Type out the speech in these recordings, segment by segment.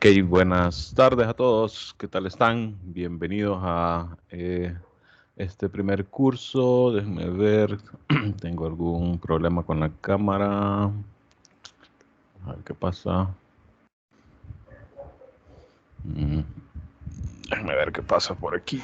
Ok, buenas tardes a todos. ¿Qué tal están? Bienvenidos a este primer curso. Déjenme ver. Tengo algún problema con la cámara. A ver qué pasa. Déjenme ver qué pasa por aquí.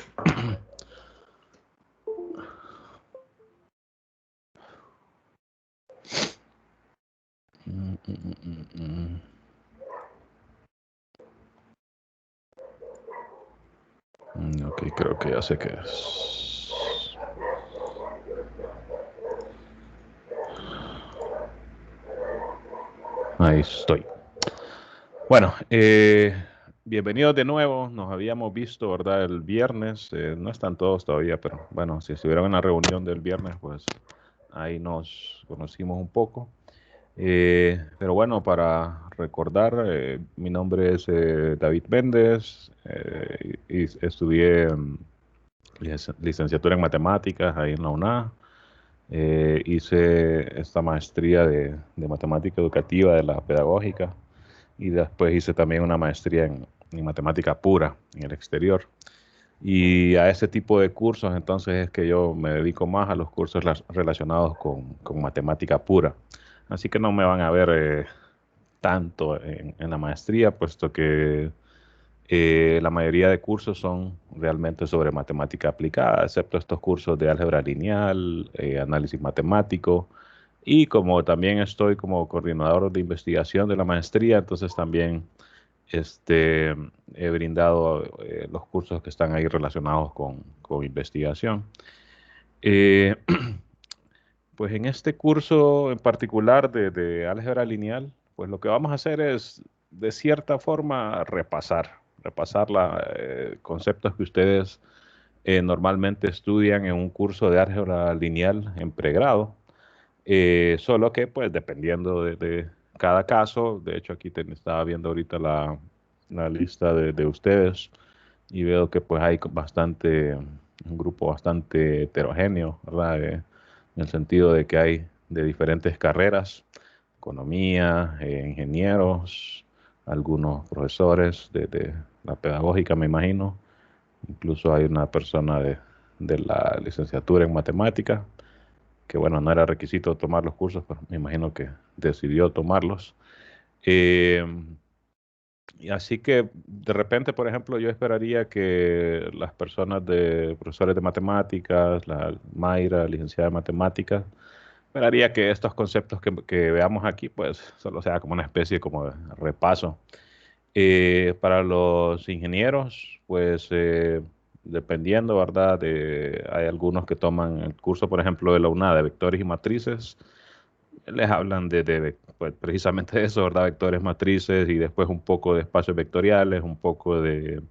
Ok, creo que ya sé qué es. Ahí estoy. Bueno, bienvenidos de nuevo. Nos habíamos visto, ¿verdad? El viernes. No están todos todavía, pero bueno, si estuvieron en la reunión del viernes, pues ahí nos conocimos un poco. Pero bueno, para recordar, mi nombre es David Méndez y estudié licenciatura en matemáticas ahí en la UNA. Hice esta maestría de matemática educativa de la pedagógica y después hice también una maestría en matemática pura en el exterior. Y a ese tipo de cursos entonces es que yo me dedico más a los cursos relacionados con matemática pura. Así que no me van a ver tanto en la maestría, puesto que la mayoría de cursos son realmente sobre matemática aplicada, excepto estos cursos de álgebra lineal, análisis matemático. Y como también estoy como coordinador de investigación de la maestría, entonces también he brindado los cursos que están ahí relacionados con investigación. Eh, pues en este curso en particular de álgebra lineal, pues lo que vamos a hacer es, de cierta forma, repasar los conceptos que ustedes normalmente estudian en un curso de álgebra lineal en pregrado. Solo que, pues, dependiendo de cada caso, de hecho aquí estaba viendo ahorita la lista de ustedes y veo que pues hay un grupo bastante heterogéneo, ¿verdad? En el sentido de que hay de diferentes carreras, economía, ingenieros, algunos profesores de la pedagógica, me imagino. Incluso hay una persona de la licenciatura en matemática, que bueno, no era requisito tomar los cursos, pero me imagino que decidió tomarlos. Eh, y así que de repente, por ejemplo, yo esperaría que las personas de profesores de matemáticas, la Mayra, licenciada de matemáticas, esperaría que estos conceptos que veamos aquí, pues solo sea como una especie como de repaso. Para los ingenieros, pues dependiendo, ¿verdad? Hay algunos que toman el curso, por ejemplo, de la UNA de vectores y matrices, les hablan pues, precisamente de eso, ¿verdad? Vectores, matrices y después un poco de espacios vectoriales, un poco de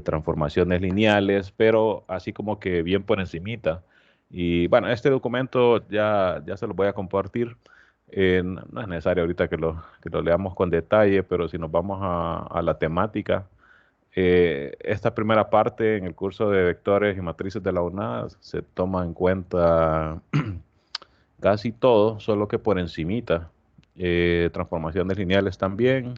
transformaciones lineales, pero así como que bien por encimita. Y bueno, este documento ya se lo voy a compartir. No es necesario ahorita que lo leamos con detalle, pero si nos vamos a la temática, esta primera parte en el curso de vectores y matrices de la UNAD se toma en cuenta casi todo, solo que por encimita. Transformaciones lineales también,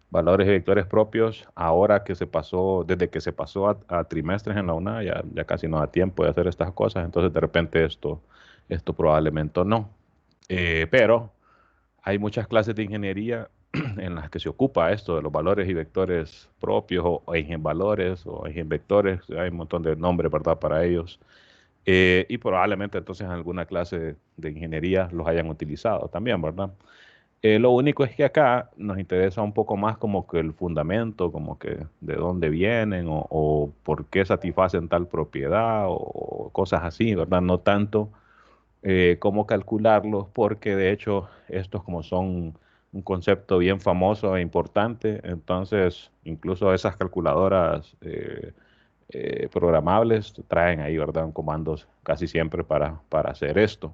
valores y vectores propios. Ahora que se pasó, desde que se pasó a trimestres en la UNA, ya casi no da tiempo de hacer estas cosas, entonces de repente esto probablemente no. Pero hay muchas clases de ingeniería en las que se ocupa esto de los valores y vectores propios o eigenvalores o eigenvectores, hay un montón de nombres, ¿verdad?, para ellos. Y probablemente entonces en alguna clase de ingeniería los hayan utilizado también, ¿verdad? Lo único es que acá nos interesa un poco más como que el fundamento, como que de dónde vienen o por qué satisfacen tal propiedad o cosas así, ¿verdad? No tanto cómo calcularlos, porque de hecho estos como son un concepto bien famoso e importante, entonces incluso esas calculadoras programables traen ahí, ¿verdad? Comandos casi siempre para hacer esto.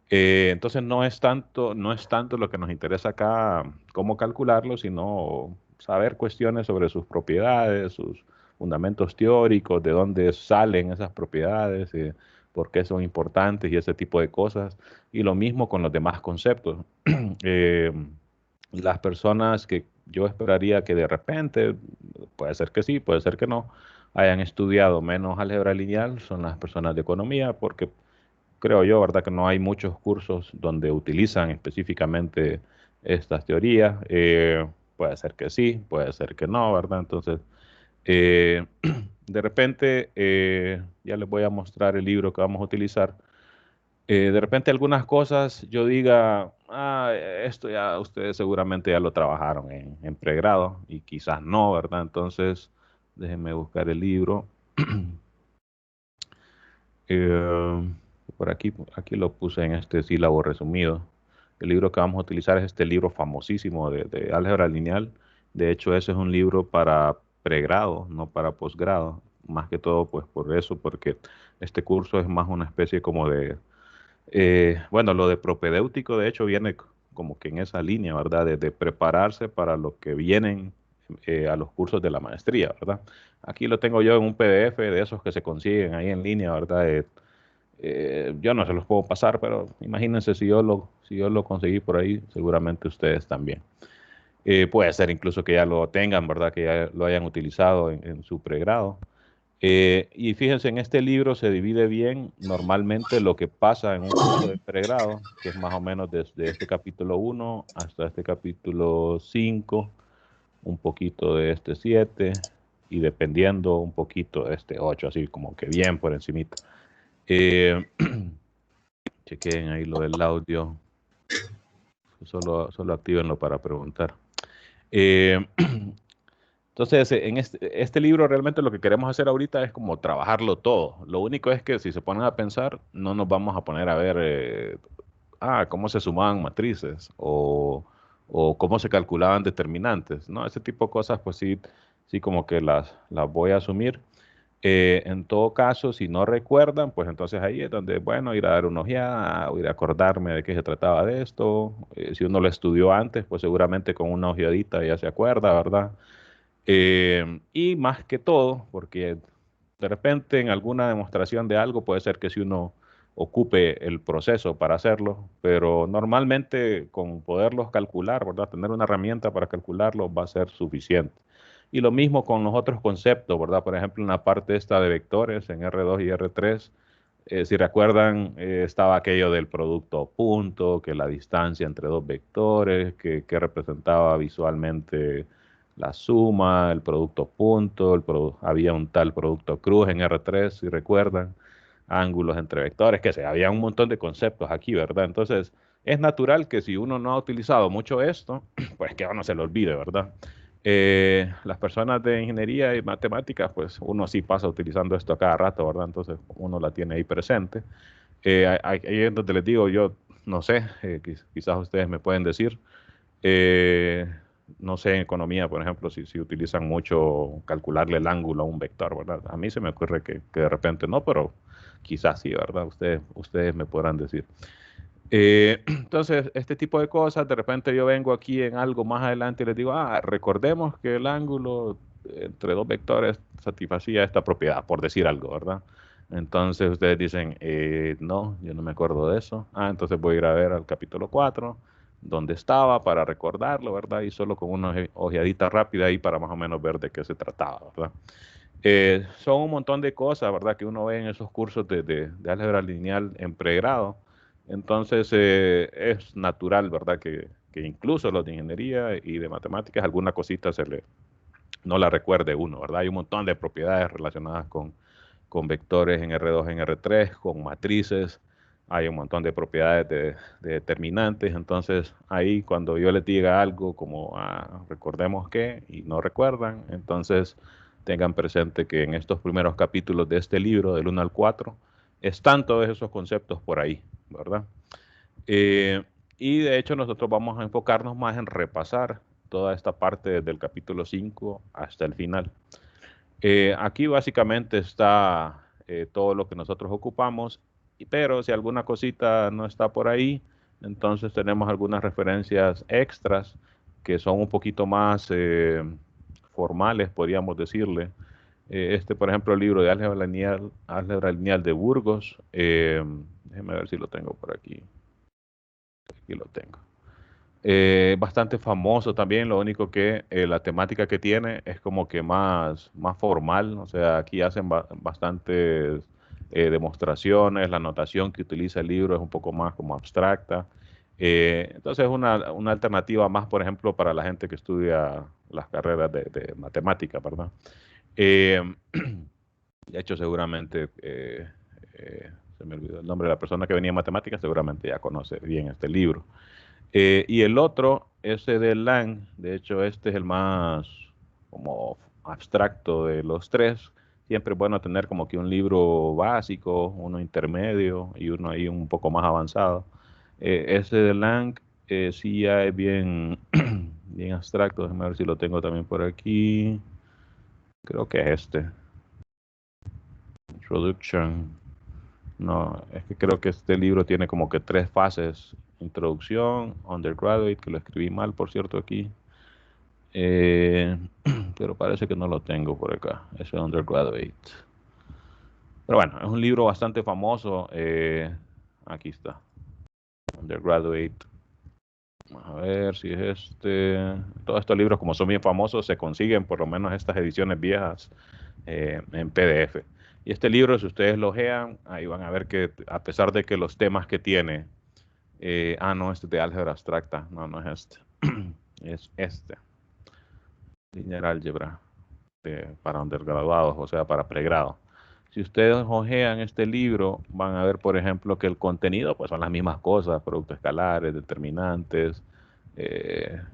Entonces no es tanto lo que nos interesa acá cómo calcularlo, sino saber cuestiones sobre sus propiedades, sus fundamentos teóricos, de dónde salen esas propiedades, por qué son importantes y ese tipo de cosas. Y lo mismo con los demás conceptos. Eh, las personas yo esperaría que de repente, puede ser que sí, puede ser que no, hayan estudiado menos álgebra lineal, son las personas de economía, porque creo yo, ¿verdad? Que no hay muchos cursos donde utilizan específicamente estas teorías. Puede ser que sí, puede ser que no, ¿verdad? Entonces, eh, de repente, ya les voy a mostrar el libro que vamos a utilizar. De repente algunas cosas yo diga, esto ya ustedes seguramente ya lo trabajaron en pregrado y quizás no, ¿verdad? Entonces, déjenme buscar el libro. Eh, aquí lo puse en este sílabo resumido. El libro que vamos a utilizar es este libro famosísimo de álgebra lineal. De hecho, ese es un libro para pregrado, no para posgrado. Más que todo, pues por eso, porque este curso es más una especie como de, bueno, lo de propedéutico, de hecho, viene como que en esa línea, ¿verdad? De prepararse para lo que vienen a los cursos de la maestría, ¿verdad? Aquí lo tengo yo en un PDF de esos que se consiguen ahí en línea, ¿verdad? Yo no se los puedo pasar, pero imagínense si yo lo conseguí por ahí, seguramente ustedes también. Puede ser incluso que ya lo tengan, ¿verdad? Que ya lo hayan utilizado en su pregrado. Y fíjense, en este libro se divide bien normalmente lo que pasa en un curso de pregrado, que es más o menos desde este capítulo 1 hasta este capítulo 5, un poquito de este 7 y dependiendo un poquito de este 8, así como que bien por encimita. Eh, Chequen ahí lo del audio, solo actívenlo para preguntar. Eh, entonces, en este libro realmente lo que queremos hacer ahorita es como trabajarlo todo. Lo único es que si se ponen a pensar, no nos vamos a poner a ver cómo se sumaban matrices o cómo se calculaban determinantes, ¿no? Ese tipo de cosas, pues sí, sí como que las voy a asumir. En todo caso, si no recuerdan, pues entonces ahí es donde, bueno, ir a dar una ojeada, o ir a acordarme de qué se trataba de esto. Si uno lo estudió antes, pues seguramente con una ojeadita ya se acuerda, ¿verdad? Y más que todo, porque de repente en alguna demostración de algo puede ser que si uno ocupe el proceso para hacerlo, pero normalmente con poderlos calcular, ¿verdad? Tener una herramienta para calcularlo va a ser suficiente. Y lo mismo con los otros conceptos, ¿verdad? Por ejemplo, en la parte esta de vectores, en R2 y R3, si recuerdan, estaba aquello del producto punto, que la distancia entre dos vectores, que representaba visualmente la suma, el producto punto, había un tal producto cruz en R3, si recuerdan, ángulos entre vectores, que se, había un montón de conceptos aquí, ¿verdad? Entonces, es natural que si uno no ha utilizado mucho esto, pues que uno se lo olvide, ¿verdad? Las personas de ingeniería y matemáticas, pues uno sí pasa utilizando esto a cada rato, ¿verdad? Entonces uno la tiene ahí presente. Ahí es donde les digo, yo no sé, quizás ustedes me pueden decir, eh, no sé, en economía, por ejemplo, si utilizan mucho calcularle el ángulo a un vector, ¿verdad? A mí se me ocurre que de repente no, pero quizás sí, ¿verdad? Ustedes me podrán decir. Entonces, este tipo de cosas, de repente yo vengo aquí en algo más adelante y les digo, recordemos que el ángulo entre dos vectores satisfacía esta propiedad, por decir algo, ¿verdad? Entonces ustedes dicen, no, yo no me acuerdo de eso. Entonces voy a ir a ver al capítulo 4 donde estaba para recordarlo, ¿verdad? Y solo con una ojeadita rápida ahí para más o menos ver de qué se trataba, ¿verdad? Son un montón de cosas, ¿verdad? Que uno ve en esos cursos de álgebra lineal en pregrado. Entonces, es natural, ¿verdad? Que incluso los de ingeniería y de matemáticas, alguna cosita no la recuerde uno, ¿verdad? Hay un montón de propiedades relacionadas con vectores en R2, en R3, con matrices. Hay un montón de propiedades de determinantes. Entonces, ahí cuando yo les diga algo como, recordemos que, y no recuerdan, entonces tengan presente que en estos primeros capítulos de este libro, del 1 al 4, están todos esos conceptos por ahí, ¿verdad? Eh, y de hecho nosotros vamos a enfocarnos más en repasar toda esta parte desde el capítulo 5 hasta el final. Aquí básicamente está todo lo que nosotros ocupamos, pero si alguna cosita no está por ahí, entonces tenemos algunas referencias extras que son un poquito más formales, podríamos decirle. Por ejemplo, el libro de Álgebra Lineal de Burgos. Déjeme ver si lo tengo por aquí. Aquí lo tengo. Bastante famoso también, lo único que la temática que tiene es como que más formal, o sea, aquí hacen bastantes demostraciones, la notación que utiliza el libro es un poco más como abstracta. Entonces es una alternativa más, por ejemplo, para la gente que estudia las carreras de matemática, ¿verdad? Eh, de hecho, seguramente, se me olvidó el nombre de la persona que venía en matemáticas, seguramente ya conoce bien este libro. Y el otro, ese de Lang, de hecho este es el más como abstracto de los tres. Siempre es bueno tener como que un libro básico, uno intermedio y uno ahí un poco más avanzado. Ese de Lang sí ya es bien, bien abstracto. Déjame ver si lo tengo también por aquí. Creo que es este. Introduction. No, es que creo que este libro tiene como que tres fases. Introducción, undergraduate, que lo escribí mal, por cierto, aquí. Eh, pero parece que no lo tengo por acá, ese undergraduate. Pero bueno, es un libro bastante famoso. Aquí está, undergraduate. Vamos a ver si es este. Todos estos libros, como son bien famosos, se consiguen por lo menos estas ediciones viejas en PDF. Y este libro, si ustedes lo ojean, ahí van a ver que a pesar de que los temas que tiene, no, este es de álgebra abstracta, no, no es este, es este, linear álgebra para undergraduados, o sea, para pregrado. Si ustedes hojean este libro, van a ver, por ejemplo, que el contenido pues son las mismas cosas, productos escalares, determinantes,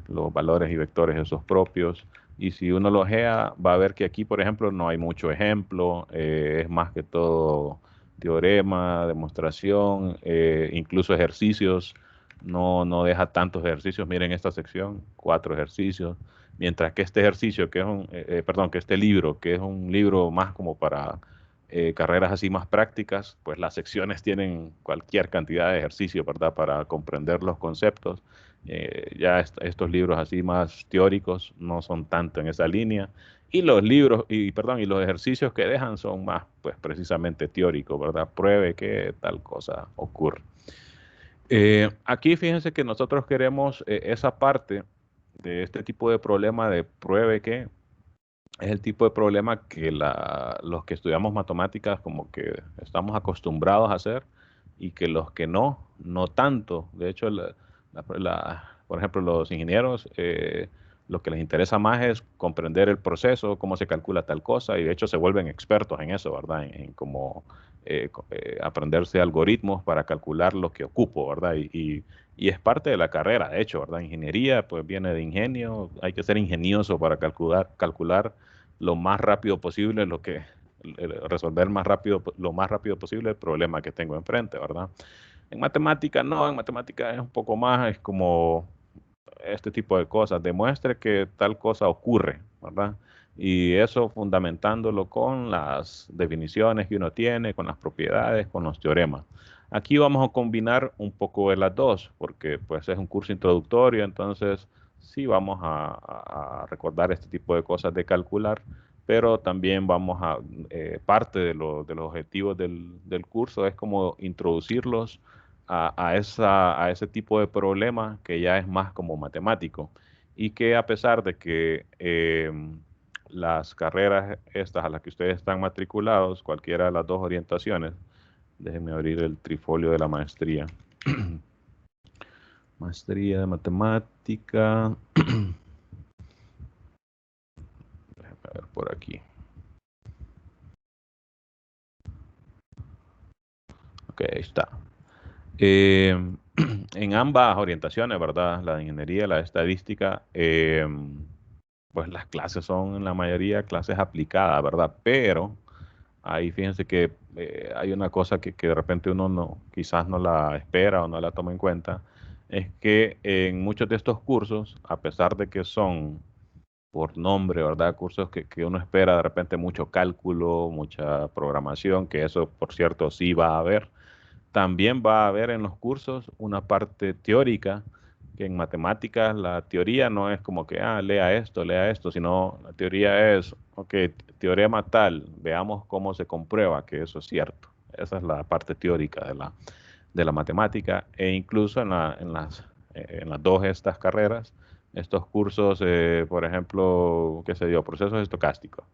los valores y vectores esos propios. Y si uno lo ojea, va a ver que aquí, por ejemplo, no hay mucho ejemplo, es más que todo teorema, demostración, incluso ejercicios. No deja tantos ejercicios. Miren esta sección, 4 ejercicios. Mientras que este ejercicio, que es perdón, que este libro, que es un libro más como para carreras así más prácticas, pues las secciones tienen cualquier cantidad de ejercicio, ¿verdad? Para comprender los conceptos. Ya estos libros así más teóricos no son tanto en esa línea. Y los libros, y perdón, y los ejercicios que dejan son más, pues precisamente teóricos, ¿verdad? Pruebe que tal cosa ocurre. Aquí fíjense que nosotros queremos esa parte de este tipo de problema de pruebe que es el tipo de problema que los que estudiamos matemáticas como que estamos acostumbrados a hacer y que los que no tanto. De hecho, por ejemplo, los ingenieros, lo que les interesa más es comprender el proceso, cómo se calcula tal cosa, y de hecho se vuelven expertos en eso, ¿verdad? En cómo aprenderse algoritmos para calcular lo que ocupo, ¿verdad? Y es parte de la carrera, de hecho, ¿verdad? Ingeniería, pues viene de ingenio, hay que ser ingenioso para calcular lo más rápido posible resolver lo más rápido posible el problema que tengo enfrente, ¿verdad? En matemática no, en matemática es un poco más, es como este tipo de cosas, demuestre que tal cosa ocurre, ¿verdad? Y eso fundamentándolo con las definiciones que uno tiene, con las propiedades, con los teoremas. Aquí vamos a combinar un poco de las dos, porque pues es un curso introductorio, entonces sí vamos a recordar este tipo de cosas de calcular, pero también parte de los objetivos del curso es como introducirlos a ese tipo de problema que ya es más como matemático y que a pesar de que las carreras estas a las que ustedes están matriculados, cualquiera de las dos orientaciones, déjenme abrir el trifolio de la maestría. Maestría de matemática. Déjenme ver por aquí. Ok, ahí está. Eh, en ambas orientaciones, ¿verdad? La de ingeniería, la de estadística, pues las clases son en la mayoría clases aplicadas, ¿verdad? Pero ahí fíjense que hay una cosa que de repente uno quizás no la espera o no la toma en cuenta, es que en muchos de estos cursos, a pesar de que son por nombre, ¿verdad? Cursos que uno espera de repente mucho cálculo, mucha programación, que eso, por cierto, sí va a haber. También va a haber en los cursos una parte teórica, que en matemáticas la teoría no es como que, lea esto, sino la teoría es, ok, teorema tal, veamos cómo se comprueba que eso es cierto. Esa es la parte teórica de la matemática e incluso en las dos estas carreras, estos cursos, por ejemplo, qué sé yo, procesos estocásticos.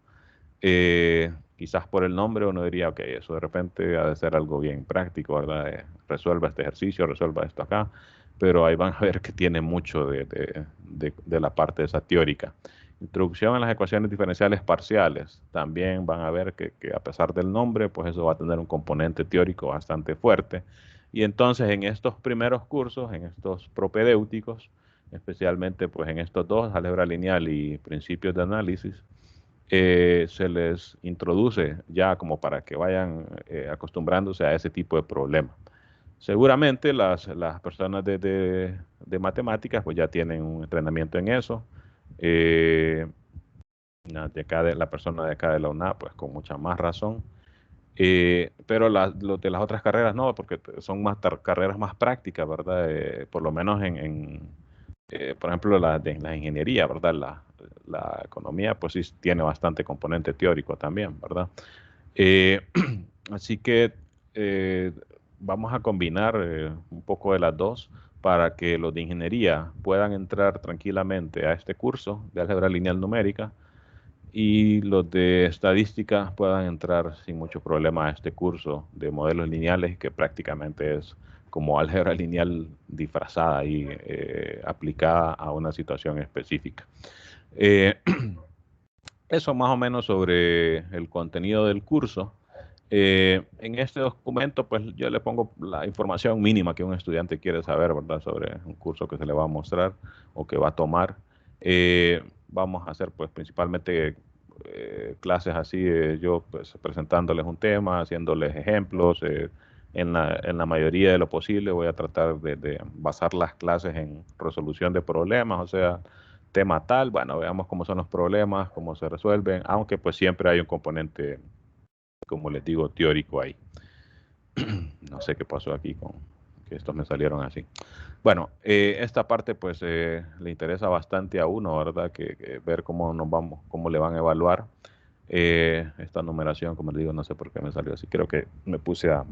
Quizás por el nombre uno diría, ok, eso de repente ha de ser algo bien práctico, ¿verdad? Resuelva este ejercicio, resuelva esto acá, pero ahí van a ver que tiene mucho de la parte esa teórica. Introducción a las ecuaciones diferenciales parciales. También van a ver que a pesar del nombre, pues eso va a tener un componente teórico bastante fuerte. Y entonces en estos primeros cursos, en estos propedéuticos, especialmente pues en estos dos, álgebra lineal y principios de análisis, se les introduce ya como para que vayan acostumbrándose a ese tipo de problemas. Seguramente las personas de matemáticas pues ya tienen un entrenamiento en eso. Eh, la persona de acá de la UNA pues con mucha más razón. Pero los de las otras carreras no, porque son más carreras más prácticas, ¿verdad? Por lo menos por ejemplo, la ingeniería, ¿verdad? La economía, pues sí tiene bastante componente teórico también, ¿verdad? Eh, así que eh, vamos a combinar un poco de las dos para que los de ingeniería puedan entrar tranquilamente a este curso de álgebra lineal numérica y los de estadística puedan entrar sin mucho problema a este curso de modelos lineales que prácticamente es como álgebra lineal disfrazada y aplicada a una situación específica. Eh, Eso más o menos sobre el contenido del curso. En este documento, pues yo le pongo la información mínima que un estudiante quiere saber, ¿verdad? Sobre un curso que se le va a mostrar o que va a tomar. Vamos a hacer, pues, principalmente clases así, yo, pues, presentándoles un tema, haciéndoles ejemplos. En la mayoría de lo posible voy a tratar de basar las clases en resolución de problemas, o sea, tema tal, bueno, veamos cómo son los problemas, cómo se resuelven, aunque pues siempre hay un componente, como les digo, teórico ahí. No sé qué pasó aquí con que estos me salieron así. Bueno, esta parte pues le interesa bastante a uno, ¿verdad? Que ver cómo nos vamos, cómo le van a evaluar esta numeración, como les digo, no sé por qué me salió así. Creo que me puse a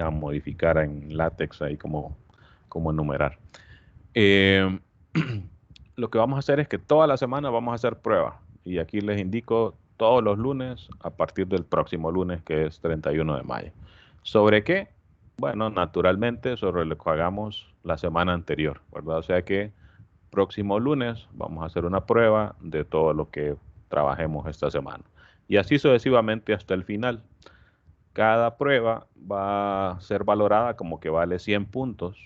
modificar en látex ahí como enumerar. Eh, lo que vamos a hacer es que toda la semana vamos a hacer pruebas. Y aquí les indico todos los lunes a partir del próximo lunes, que es 31 de mayo. ¿Sobre qué? Bueno, naturalmente sobre lo que hagamos la semana anterior, ¿verdad? O sea que próximo lunes vamos a hacer una prueba de todo lo que trabajemos esta semana. Y así sucesivamente hasta el final. Cada prueba va a ser valorada como que vale 100 puntos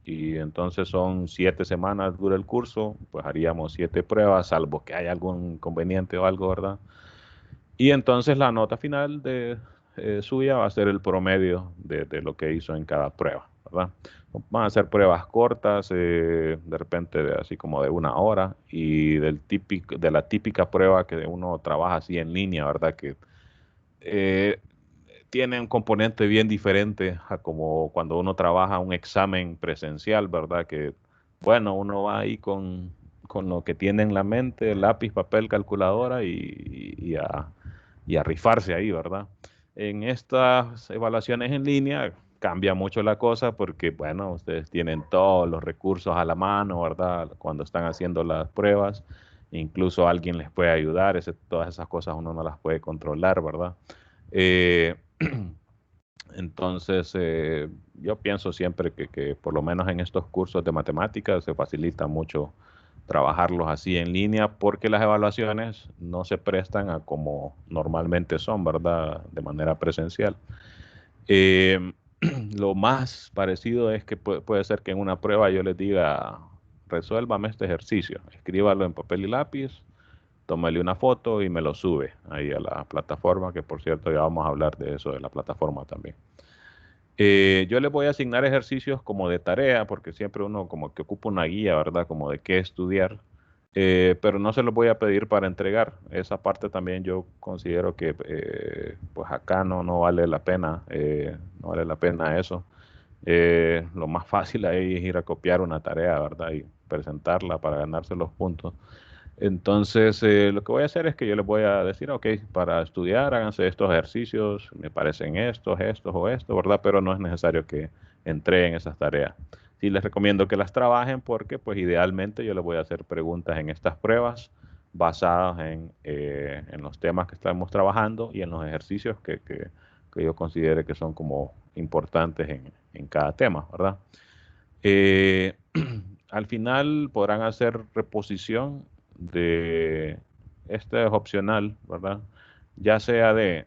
y entonces son 7 semanas dura el curso, pues haríamos 7 pruebas, salvo que haya algún inconveniente o algo, ¿verdad? Y entonces la nota final suya va a ser el promedio de lo que hizo en cada prueba, ¿verdad? Van a ser pruebas cortas, de repente así como de 1 hora y de la típica prueba que uno trabaja así en línea, ¿verdad? Que eh, tiene un componente bien diferente a como cuando uno trabaja un examen presencial, ¿verdad? Que, bueno, uno va ahí con lo que tiene en la mente, lápiz, papel, calculadora y a rifarse ahí, ¿verdad? En estas evaluaciones en línea cambia mucho la cosa porque, bueno, ustedes tienen todos los recursos a la mano, ¿verdad? Cuando están haciendo las pruebas, incluso alguien les puede ayudar, todas esas cosas uno no las puede controlar, ¿verdad? Eh, entonces, yo pienso siempre que por lo menos en estos cursos de matemáticas se facilita mucho trabajarlos así en línea porque las evaluaciones no se prestan a como normalmente son, ¿verdad? De manera presencial. Eh, lo más parecido es que puede ser que en una prueba yo les diga, resuélvame este ejercicio, escríbalo en papel y lápiz, tómale una foto y me lo sube ahí a la plataforma, que por cierto ya vamos a hablar de eso, de la plataforma también. Yo les voy a asignar ejercicios como de tarea, porque siempre uno como que ocupa una guía, ¿verdad? Como de qué estudiar, pero no se los voy a pedir para entregar. Esa parte también yo considero que pues acá no vale la pena, no vale la pena eso. Lo más fácil ahí es ir a copiar una tarea, ¿verdad? Y presentarla para ganarse los puntos. Entonces, lo que voy a hacer es que yo les voy a decir, ok, para estudiar, háganse estos ejercicios, me parecen estos o estos, ¿verdad? Pero no es necesario que entreguen esas tareas. sí les recomiendo que las trabajen porque pues idealmente yo les voy a hacer preguntas en estas pruebas basadas en los temas que estamos trabajando y en los ejercicios que yo considere que son como importantes en cada tema, ¿verdad? Eh, Al final podrán hacer reposición de, este es opcional, ¿verdad? Ya sea de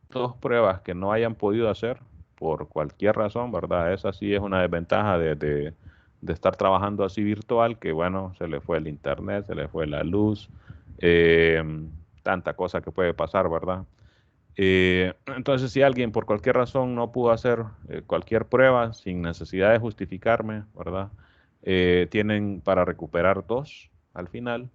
dos pruebas que no hayan podido hacer por cualquier razón, ¿verdad? Esa sí es una desventaja de estar trabajando así virtual, que bueno, se le fue el internet, se le fue la luz, eh, tanta cosa que puede pasar, ¿verdad? Entonces, si alguien por cualquier razón no pudo hacer cualquier prueba sin necesidad de justificarme, ¿verdad? Tienen para recuperar dos al final.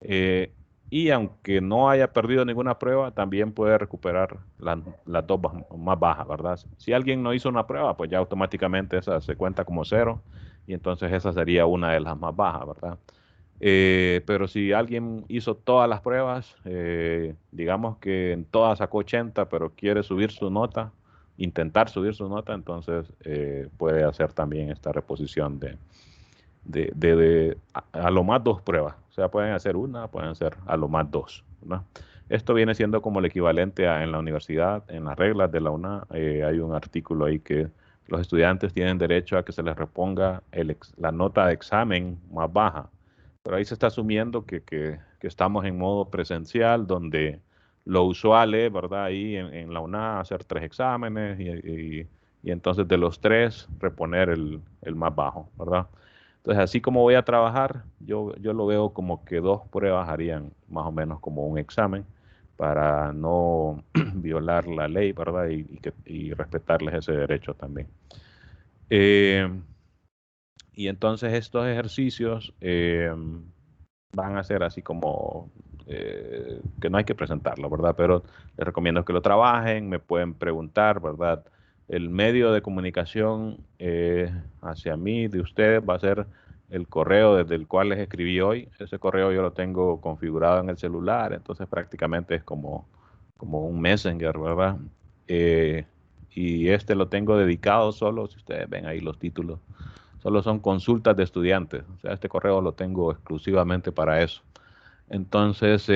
Eh, y aunque no haya perdido ninguna prueba, también puede recuperar las dos más bajas, ¿verdad? Si alguien no hizo una prueba, pues ya automáticamente esa se cuenta como cero y entonces esa sería una de las más bajas, ¿verdad? Pero si alguien hizo todas las pruebas, digamos que en todas sacó 80, pero quiere subir su nota, intentar subir su nota, entonces puede hacer también esta reposición a lo más dos pruebas. O sea, pueden hacer una, pueden hacer a lo más dos, ¿verdad? Esto viene siendo como el equivalente a en la universidad, en las reglas de la UNA, hay un artículo ahí que los estudiantes tienen derecho a que se les reponga la nota de examen más baja. Pero ahí se está asumiendo que estamos en modo presencial, donde lo usual es, ¿verdad? Ahí en la UNA hacer tres exámenes y entonces de los tres reponer el más bajo, ¿verdad? Entonces, así como voy a trabajar, yo lo veo como que dos pruebas harían más o menos como un examen para no violar la ley, ¿verdad? Y respetarles ese derecho también. Eh, y entonces estos ejercicios van a ser así como que no hay que presentarlo, ¿verdad? Pero les recomiendo que lo trabajen, me pueden preguntar, ¿verdad? El medio de comunicación hacia mí, de ustedes, va a ser el correo desde el cual les escribí hoy. Ese correo yo lo tengo configurado en el celular, entonces prácticamente es como un messenger, ¿verdad? Eh, y este lo tengo dedicado solo, si ustedes ven ahí los títulos solo son consultas de estudiantes. O sea, este correo lo tengo exclusivamente para eso. Entonces,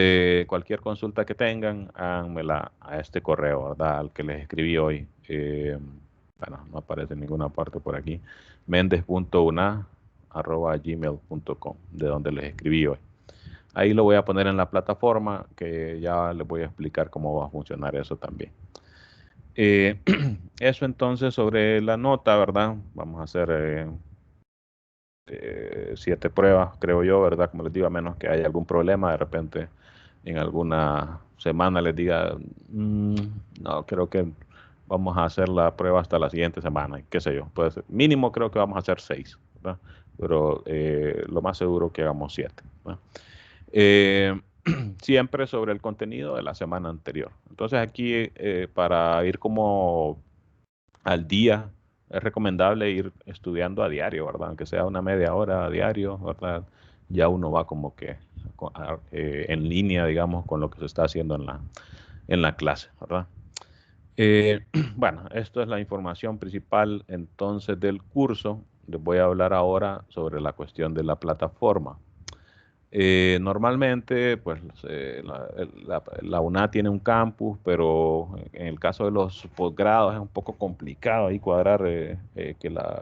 cualquier consulta que tengan, háganmela a este correo, ¿verdad? Al que les escribí hoy. Bueno, no aparece en ninguna parte por aquí. mendez.una@gmail.com, de donde les escribí hoy. Ahí lo voy a poner en la plataforma, que ya les voy a explicar cómo va a funcionar eso también. Eso entonces sobre la nota, ¿verdad? Vamos a hacer 7 pruebas, creo yo, ¿verdad? Como les digo, a menos que haya algún problema, de repente en alguna semana les diga, no, creo que vamos a hacer la prueba hasta la siguiente semana, y qué sé yo, puede ser. Mínimo creo que vamos a hacer 6, ¿verdad? Pero lo más seguro que hagamos 7, ¿verdad? Eh, Siempre sobre el contenido de la semana anterior. Entonces aquí para ir como al día, es recomendable ir estudiando a diario, ¿verdad? Aunque sea una media hora a diario, ¿verdad? Ya uno va como que en línea, digamos, con lo que se está haciendo en la clase, ¿verdad? Bueno, esto es la información principal entonces del curso. Les voy a hablar ahora sobre la cuestión de la plataforma. Normalmente, pues la UNA tiene un campus, pero en el caso de los posgrados es un poco complicado ahí cuadrar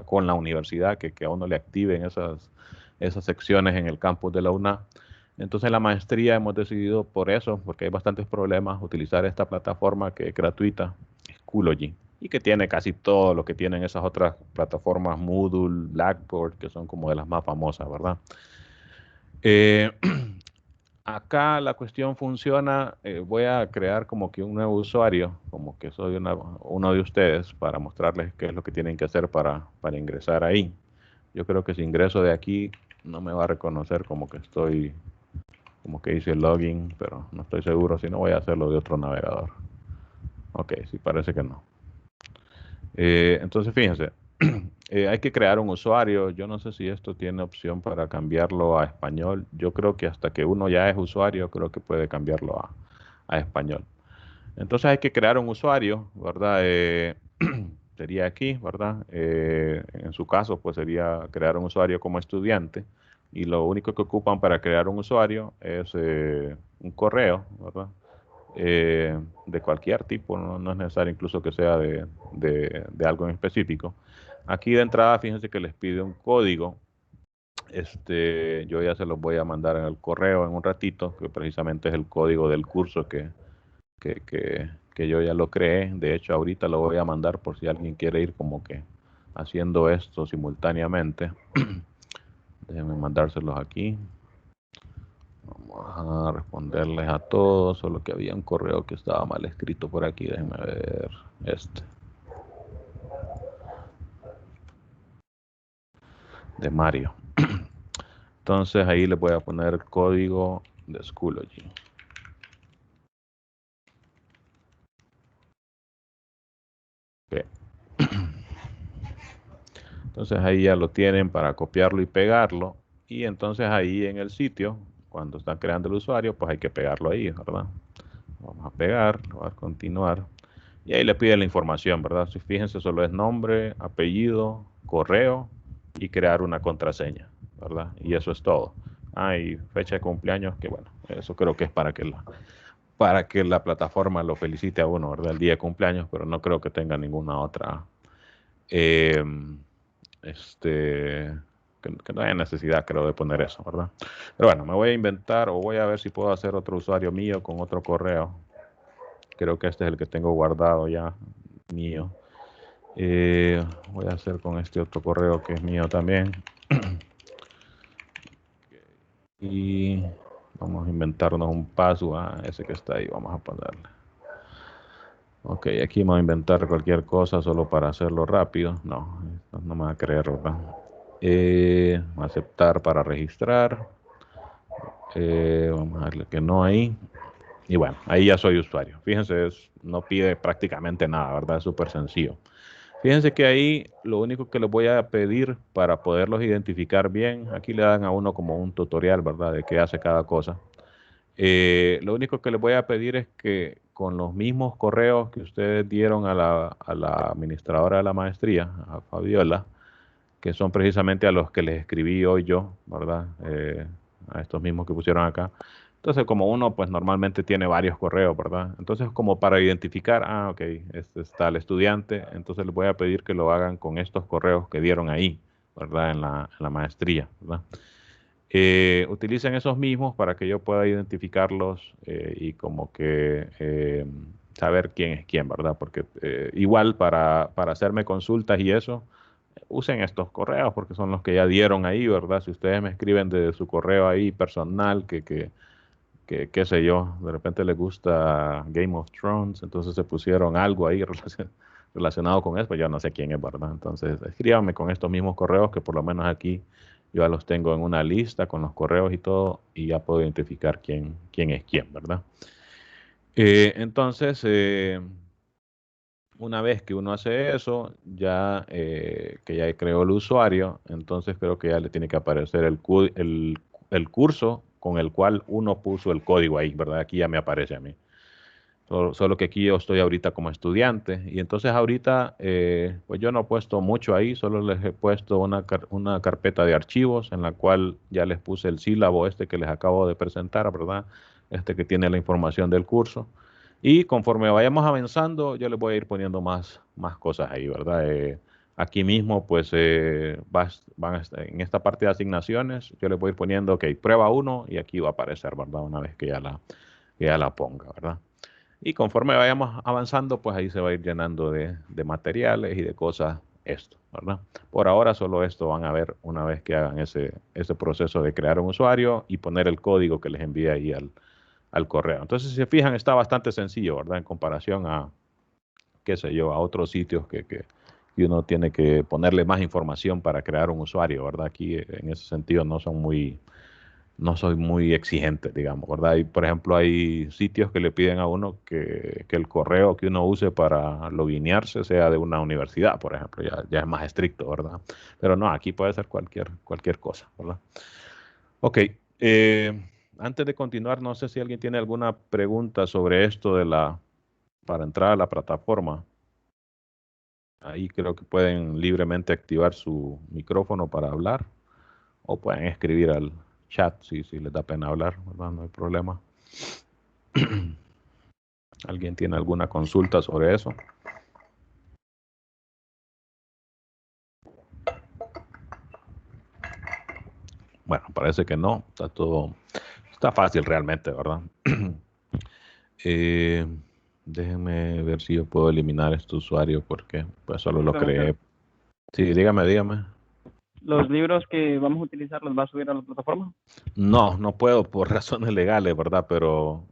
con la universidad que a uno le activen esas secciones en el campus de la UNA. Entonces, la maestría hemos decidido por eso, porque hay bastantes problemas, utilizar esta plataforma que es gratuita, Schoology, y que tiene casi todo lo que tienen esas otras plataformas, Moodle, Blackboard, que son como de las más famosas, ¿verdad? Eh, Acá la cuestión funciona, voy a crear como que un nuevo usuario, como que soy uno de ustedes para mostrarles qué es lo que tienen que hacer para ingresar ahí. Yo creo que si ingreso de aquí no me va a reconocer como que hice el login, pero no estoy seguro, si no voy a hacerlo de otro navegador. Ok, sí, parece que no. Entonces fíjense, hay que crear un usuario. Yo no sé si esto tiene opción para cambiarlo a español. Yo creo que hasta que uno ya es usuario, creo que puede cambiarlo a español. Entonces hay que crear un usuario, ¿verdad? sería aquí, ¿verdad? En su caso, pues sería crear un usuario como estudiante y lo único que ocupan para crear un usuario es un correo, ¿verdad? De cualquier tipo, no es necesario incluso que sea de algo en específico. Aquí de entrada, fíjense que les pide un código. Yo ya se los voy a mandar en el correo en un ratito, que precisamente es el código del curso que yo ya lo creé. De hecho, ahorita lo voy a mandar por si alguien quiere ir como que haciendo esto simultáneamente. Déjenme mandárselos aquí. Vamos a responderles a todos, solo que había un correo que estaba mal escrito por aquí. Déjenme ver de Mario. Entonces ahí les voy a poner el código de Schoology. Okay. Entonces ahí ya lo tienen para copiarlo y pegarlo. Y entonces ahí en el sitio, cuando están creando el usuario, pues hay que pegarlo ahí, ¿verdad? Vamos a pegar, vamos a continuar. Y ahí le pide la información, ¿verdad? Si fíjense, solo es nombre, apellido, correo y crear una contraseña, ¿verdad? Y eso es todo. Ah, y fecha de cumpleaños, que bueno, eso creo que es para que la plataforma lo felicite a uno, ¿verdad? El día de cumpleaños, pero no creo que tenga ninguna otra, eh, que no haya necesidad, creo, de poner eso, ¿verdad? Pero bueno, me voy a inventar o voy a ver si puedo hacer otro usuario mío con otro correo. Creo que este es el que tengo guardado ya, mío. Voy a hacer con este otro correo que es mío también. Y vamos a inventarnos un password, ese que está ahí, vamos a ponerle. Ok, aquí vamos a inventar cualquier cosa solo para hacerlo rápido. No, no me va a creer, ¿verdad? Aceptar para registrar. Vamos a darle que no ahí. Y bueno, ahí ya soy usuario. Fíjense, no pide prácticamente nada, ¿verdad? Es súper sencillo. Fíjense que ahí lo único que les voy a pedir para poderlos identificar bien, aquí le dan a uno como un tutorial, ¿verdad? De qué hace cada cosa. Lo único que les voy a pedir es que con los mismos correos que ustedes dieron a la administradora de la maestría, a Fabiola, que son precisamente a los que les escribí hoy yo, ¿verdad? A estos mismos que pusieron acá. Entonces, como uno, pues normalmente tiene varios correos, ¿verdad? Entonces, como para identificar, ok, este está el estudiante, entonces les voy a pedir que lo hagan con estos correos que dieron ahí, ¿verdad? En la maestría, ¿verdad? Utilicen esos mismos para que yo pueda identificarlos y como que saber quién es quién, ¿verdad? Porque igual para hacerme consultas y eso, usen estos correos porque son los que ya dieron ahí, ¿verdad? Si ustedes me escriben de su correo ahí personal, qué sé yo, de repente les gusta Game of Thrones, entonces se pusieron algo ahí relacionado con eso, pues yo no sé quién es, ¿verdad? Entonces escríbanme con estos mismos correos que por lo menos aquí yo ya los tengo en una lista con los correos y todo y ya puedo identificar quién es quién, ¿verdad? Entonces, una vez que uno hace eso, ya que ya creó el usuario, entonces creo que ya le tiene que aparecer el curso con el cual uno puso el código ahí, ¿verdad? Aquí ya me aparece a mí. Solo que aquí yo estoy ahorita como estudiante y entonces ahorita pues yo no he puesto mucho ahí, solo les he puesto una carpeta de archivos en la cual ya les puse el sílabo este que les acabo de presentar, ¿verdad? Este que tiene la información del curso. Y conforme vayamos avanzando, yo les voy a ir poniendo más cosas ahí, ¿verdad? Aquí mismo, pues, en esta parte de asignaciones, yo les voy a ir poniendo, ok, prueba uno y aquí va a aparecer, ¿verdad? Una vez que ya la ponga, ¿verdad? Y conforme vayamos avanzando, pues ahí se va a ir llenando de materiales y de cosas esto, ¿verdad? Por ahora solo esto van a ver una vez que hagan ese proceso de crear un usuario y poner el código que les envíe ahí al correo. Entonces, si se fijan, está bastante sencillo, ¿verdad? En comparación a, qué sé yo, a otros sitios que uno tiene que ponerle más información para crear un usuario, ¿verdad? Aquí en ese sentido no soy muy exigente, digamos, ¿verdad? Y, por ejemplo, hay sitios que le piden a uno que el correo que uno use para loginearse sea de una universidad, por ejemplo, ya es más estricto, ¿verdad? Pero no, aquí puede ser cualquier cosa, ¿verdad? Ok, antes de continuar, no sé si alguien tiene alguna pregunta sobre esto para entrar a la plataforma. Ahí creo que pueden libremente activar su micrófono para hablar o pueden escribir al chat si les da pena hablar, ¿verdad? No hay problema. ¿Alguien tiene alguna consulta sobre eso? Bueno, parece que no. Está fácil realmente, ¿verdad? Eh, Déjenme ver si yo puedo eliminar este usuario porque pues solo lo Perdón, creé. Sí, dígame. ¿los libros que vamos a utilizar los va a subir a la plataforma? No, no puedo por razones legales, ¿verdad? Pero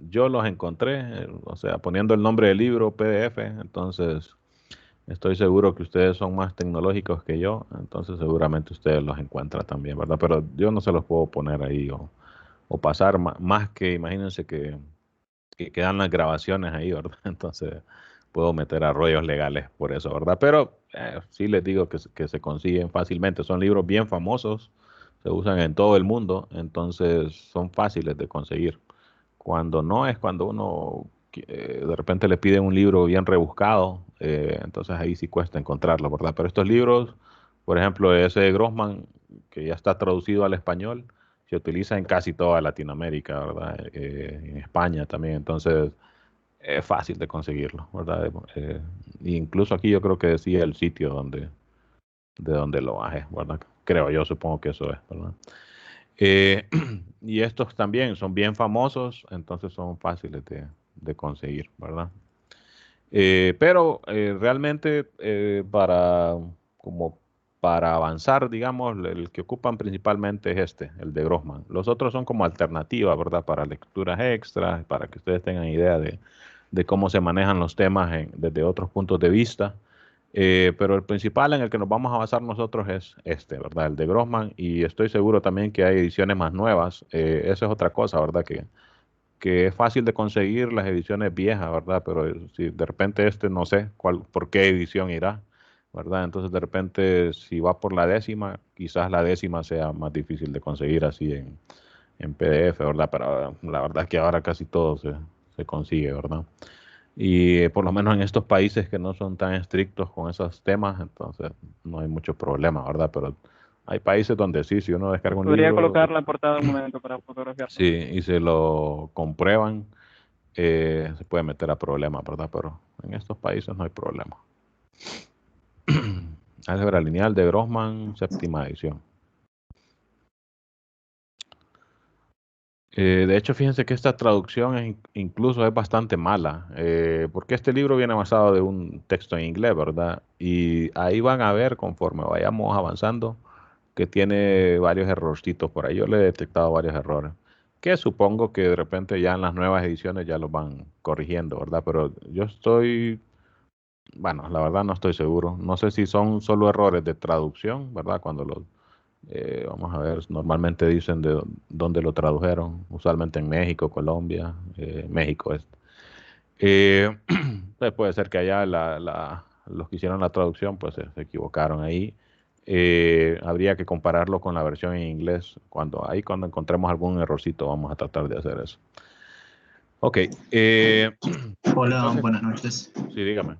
yo los encontré, o sea, poniendo el nombre del libro, PDF, entonces estoy seguro que ustedes son más tecnológicos que yo, entonces seguramente ustedes los encuentran también, ¿verdad? Pero yo no se los puedo poner ahí o pasar más que, imagínense que quedan las grabaciones ahí, ¿verdad? Entonces puedo meter arroyos legales por eso, ¿verdad? Pero sí les digo que se consiguen fácilmente. Son libros bien famosos, se usan en todo el mundo, entonces son fáciles de conseguir. Cuando no es cuando uno de repente le pide un libro bien rebuscado, entonces ahí sí cuesta encontrarlo, ¿verdad? Pero estos libros, por ejemplo, ese de Grossman, que ya está traducido al español, se utiliza en casi toda Latinoamérica, ¿verdad? En España también, entonces es fácil de conseguirlo, ¿verdad? Incluso aquí yo creo que decía el sitio de donde lo bajé, ¿verdad? Creo yo, supongo que eso es, ¿verdad? Eh, y estos también son bien famosos, entonces son fáciles de conseguir, ¿verdad? Pero realmente como para avanzar, digamos, el que ocupan principalmente es este, el de Grossman. Los otros son como alternativas, ¿verdad? Para lecturas extras, para que ustedes tengan idea de cómo se manejan los temas desde otros puntos de vista. Pero el principal en el que nos vamos a basar nosotros es este, ¿verdad? El de Grossman. Y estoy seguro también que hay ediciones más nuevas. Eso es otra cosa, ¿verdad? Que es fácil de conseguir las ediciones viejas, ¿verdad? Pero si de repente no sé por qué edición irá, ¿verdad? Entonces de repente si va por la décima, quizás la décima sea más difícil de conseguir así en PDF, ¿verdad? Pero la verdad es que ahora casi todo se consigue, ¿verdad? Y por lo menos en estos países que no son tan estrictos con esos temas, entonces no hay mucho problema, ¿verdad? Pero hay países donde sí, si uno descarga un Podría libro, colocar la portada un momento para sí, fotografiarlo. y se lo comprueban, se puede meter a problemas, ¿verdad? Pero en estos países no hay problema. Álgebra lineal de Grossman, séptima edición. De hecho, fíjense que esta traducción incluso es bastante mala, porque este libro viene basado de un texto en inglés, ¿verdad? Y ahí van a ver, conforme vayamos avanzando, que tiene varios errorcitos por ahí. Yo le he detectado varios errores, que supongo que de repente ya en las nuevas ediciones ya los van corrigiendo, ¿verdad? Pero yo bueno, la verdad no estoy seguro. No sé si son solo errores de traducción, ¿verdad? Vamos a ver, normalmente dicen de dónde lo tradujeron, usualmente en México, Colombia, México es. Pues puede ser que allá los que hicieron la traducción pues se equivocaron ahí. Habría que compararlo con la versión en inglés. Cuando encontremos algún errorcito vamos a tratar de hacer eso. Ok, Hola, entonces, buenas noches. sí, dígame.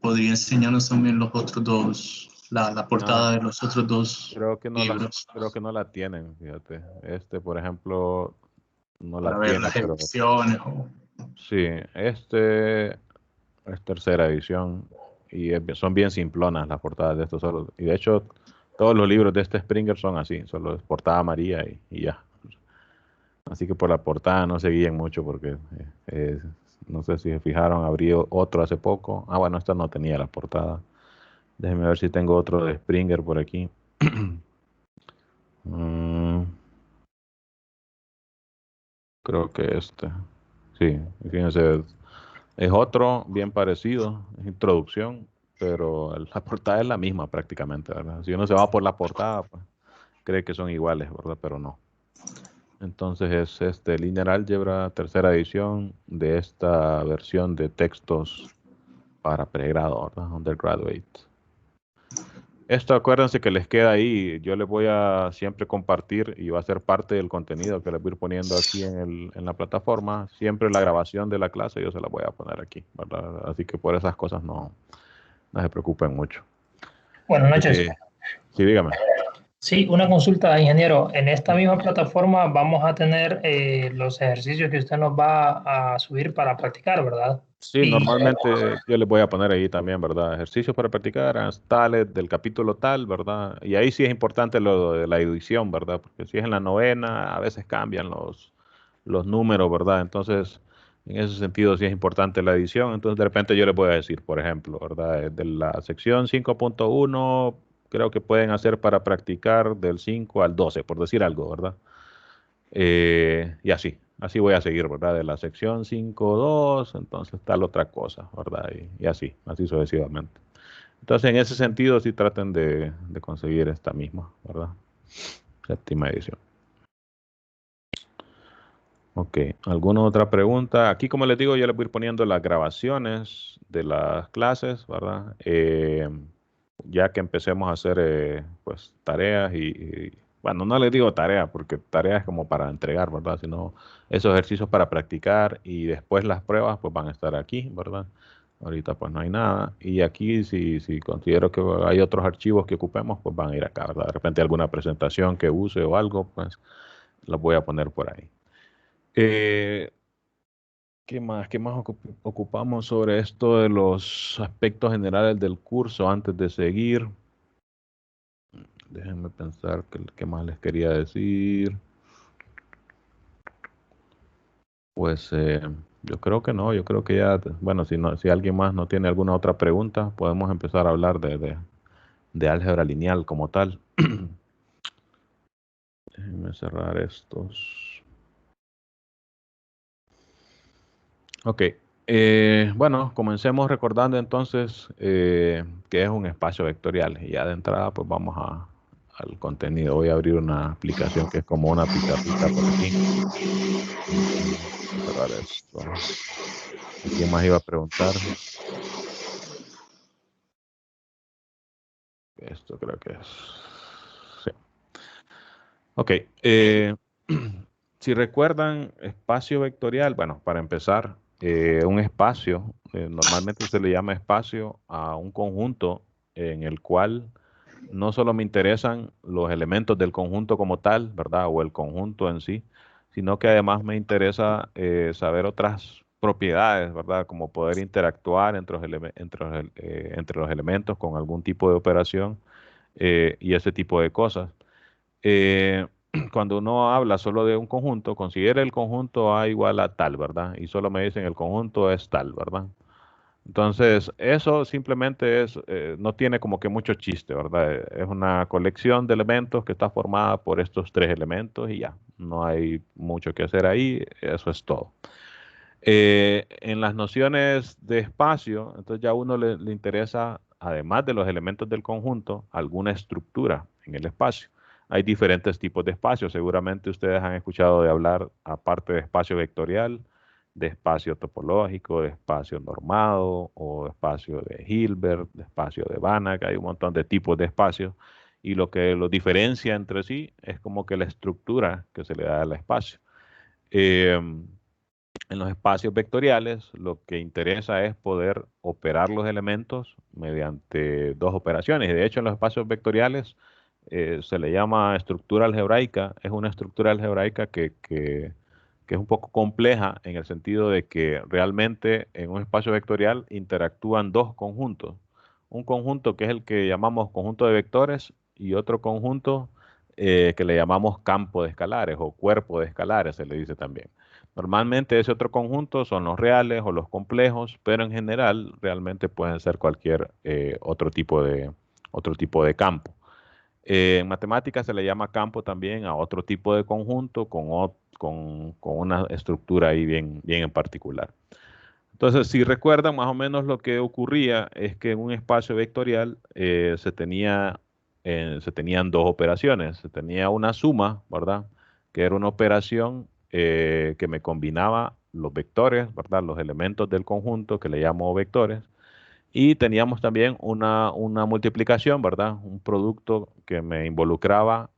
¿Podría enseñarnos también los otros dos, la Ah, portada de los otros dos libros creo que no la tienen, fíjate. Este, por ejemplo, no la para ver tiene, las pero ediciones? sí, este es tercera edición y son bien simplonas las portadas de estos solo. Y de hecho, todos los libros de este Springer son así, solo es portada amarilla y ya. Así que por la portada no se guíen mucho porque no sé si se fijaron, abrió otro hace poco. Ah, bueno, esta no tenía la portada. Déjenme ver si tengo otro de Springer por aquí. Mm, creo que este. Sí, fíjense, es otro bien parecido, es introducción, pero la portada es la misma prácticamente, ¿verdad? Si uno se va por la portada, pues cree que son iguales, ¿verdad? Pero no. Entonces es este Linear Algebra, tercera edición de esta versión de textos para pregrado, ¿verdad? Undergraduate. Esto acuérdense que les queda ahí, yo les voy a siempre compartir y va a ser parte del contenido que les voy a ir poniendo aquí en la plataforma. Siempre la grabación de la clase yo se la voy a poner aquí, ¿verdad? Así que por esas cosas No se preocupen mucho. Buenas noches. Sí, dígame. Sí, una consulta, ingeniero. En esta misma plataforma vamos a tener los ejercicios que usted nos va a subir para practicar, ¿verdad? Sí, normalmente yo les voy a poner ahí también, ¿verdad? Ejercicios para practicar, tales del capítulo tal, ¿verdad? Y ahí sí es importante lo de la edición, ¿verdad? Porque si es en la novena, a veces cambian los números, ¿verdad? Entonces, en ese sentido sí es importante la edición. Entonces, de repente yo les voy a decir, por ejemplo, ¿verdad? De la sección 5.1, creo que pueden hacer para practicar del 5 al 12, por decir algo, ¿verdad? Y así voy a seguir, ¿verdad? De la sección 5.2, entonces tal otra cosa, ¿verdad? Y así sucesivamente. Entonces, en ese sentido, sí traten de conseguir esta misma, ¿verdad? Séptima edición. Ok, ¿alguna otra pregunta? Aquí, como les digo, yo les voy a ir poniendo las grabaciones de las clases, ¿verdad? Ya que empecemos a hacer, pues, tareas bueno, no les digo tareas, porque tareas es como para entregar, ¿verdad? Sino esos ejercicios para practicar y después las pruebas, pues, van a estar aquí, ¿verdad? Ahorita, pues, no hay nada. Y aquí, si considero que hay otros archivos que ocupemos, pues, van a ir acá, ¿verdad? De repente alguna presentación que use o algo, pues, las voy a poner por ahí. Eh, ¿Qué más? Ocupamos sobre esto de los aspectos generales del curso antes de seguir? Déjenme pensar qué más les quería decir. Pues yo creo que no, yo creo que ya, bueno, si alguien más no tiene alguna otra pregunta, podemos empezar a hablar de álgebra lineal como tal. Déjenme cerrar estos. Ok, bueno, comencemos recordando entonces que es un espacio vectorial y ya de entrada pues vamos al contenido. Voy a abrir una aplicación que es como una pizarrita por aquí. Cerrar esto. ¿Quién más iba a preguntar? Esto creo que es. Sí. Ok, si recuerdan espacio vectorial, bueno, para empezar, un espacio, normalmente se le llama espacio a un conjunto en el cual no solo me interesan los elementos del conjunto como tal, ¿verdad? O el conjunto en sí, sino que además me interesa saber otras propiedades, ¿verdad? Como poder interactuar entre los elementos con algún tipo de operación y ese tipo de cosas. Eh, Cuando uno habla solo de un conjunto, considera el conjunto A igual a tal, ¿verdad? Y solo me dicen el conjunto es tal, ¿verdad? Entonces, eso simplemente no tiene como que mucho chiste, ¿verdad? Es una colección de elementos que está formada por estos tres elementos y ya, no hay mucho que hacer ahí, eso es todo. En las nociones de espacio, entonces ya a uno le interesa, además de los elementos del conjunto, alguna estructura en el espacio. Hay diferentes tipos de espacios. Seguramente ustedes han escuchado de hablar, aparte de espacio vectorial, de espacio topológico, de espacio normado o de espacio de Hilbert, de espacio de Banach. Hay un montón de tipos de espacios y lo que los diferencia entre sí es como que la estructura que se le da al espacio. Em, en los espacios vectoriales, lo que interesa es poder operar los elementos mediante dos operaciones. Y de hecho, en los espacios vectoriales se le llama estructura algebraica. Es una estructura algebraica que es un poco compleja en el sentido de que realmente en un espacio vectorial interactúan dos conjuntos. Un conjunto que es el que llamamos conjunto de vectores y otro conjunto que le llamamos campo de escalares o cuerpo de escalares, se le dice también. Normalmente ese otro conjunto son los reales o los complejos, pero en general realmente pueden ser cualquier otro tipo de campo. En matemáticas se le llama campo también a otro tipo de conjunto con una estructura ahí bien en particular. Entonces, si recuerdan, más o menos lo que ocurría es que en un espacio vectorial se tenían dos operaciones. Se tenía una suma, ¿verdad? Que era una operación que me combinaba los vectores, ¿verdad? Los elementos del conjunto que le llamo vectores. Y teníamos también una multiplicación, ¿verdad? Un producto que me involucraba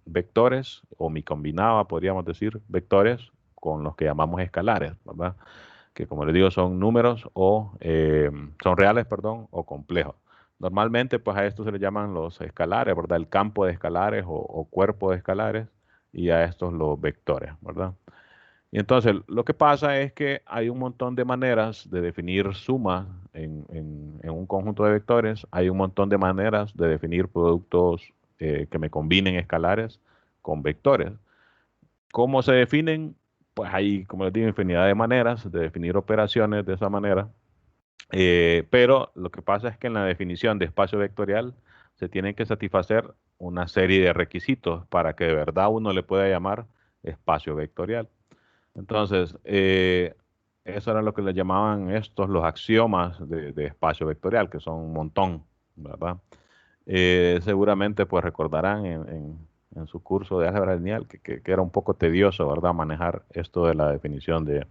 vectores o me combinaba, podríamos decir, vectores con los que llamamos escalares, ¿verdad? que como les digo son números o son reales, perdón, o complejos. Normalmente pues a estos se les llaman los escalares, ¿verdad? El campo de escalares o cuerpo de escalares y a estos los vectores, ¿verdad? Y entonces lo que pasa es que hay un montón de maneras de definir sumas en un conjunto de vectores. Hay un montón de maneras de definir productos que me combinen escalares con vectores. ¿Cómo se definen? Pues hay, como les digo, infinidad de maneras de definir operaciones de esa manera. Pero lo que pasa es que en la definición de espacio vectorial se tienen que satisfacer una serie de requisitos para que de verdad uno le pueda llamar espacio vectorial. Entonces, eso era lo que le llamaban estos los axiomas de espacio vectorial, que son un montón, ¿verdad? Seguramente pues recordarán en su curso de álgebra lineal que era un poco tedioso, ¿verdad? Manejar esto de la definición de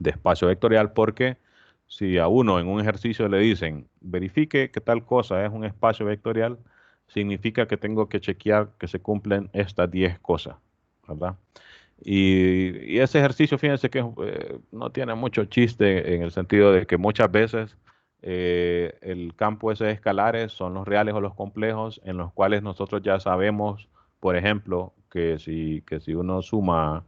espacio vectorial, porque si a uno en un ejercicio le dicen, verifique que tal cosa es un espacio vectorial, significa que tengo que chequear que se cumplen estas 10 cosas, ¿verdad? Y ese ejercicio, fíjense que no tiene mucho chiste en el sentido de que muchas veces el campo ese de escalares son los reales o los complejos en los cuales nosotros ya sabemos, por ejemplo, que si uno suma,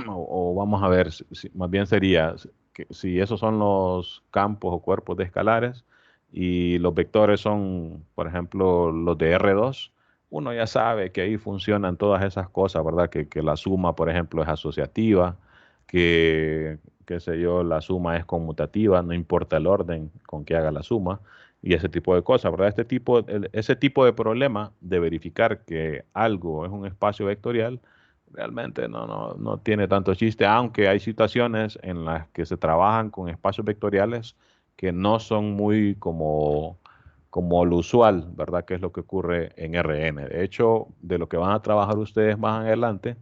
o vamos a ver, más bien sería que si esos son los campos o cuerpos de escalares y los vectores son, por ejemplo, los de R2, uno ya sabe que ahí funcionan todas esas cosas, ¿verdad? Que la suma, por ejemplo, es asociativa, que, qué sé yo, la suma es conmutativa, no importa el orden con que haga la suma, y ese tipo de cosas, ¿verdad? Ese tipo de problema de verificar que algo es un espacio vectorial, realmente no tiene tanto chiste, aunque hay situaciones en las que se trabajan con espacios vectoriales que no son muy como lo usual, ¿verdad? Que es lo que ocurre en RN. De hecho, de lo que van a trabajar ustedes más adelante,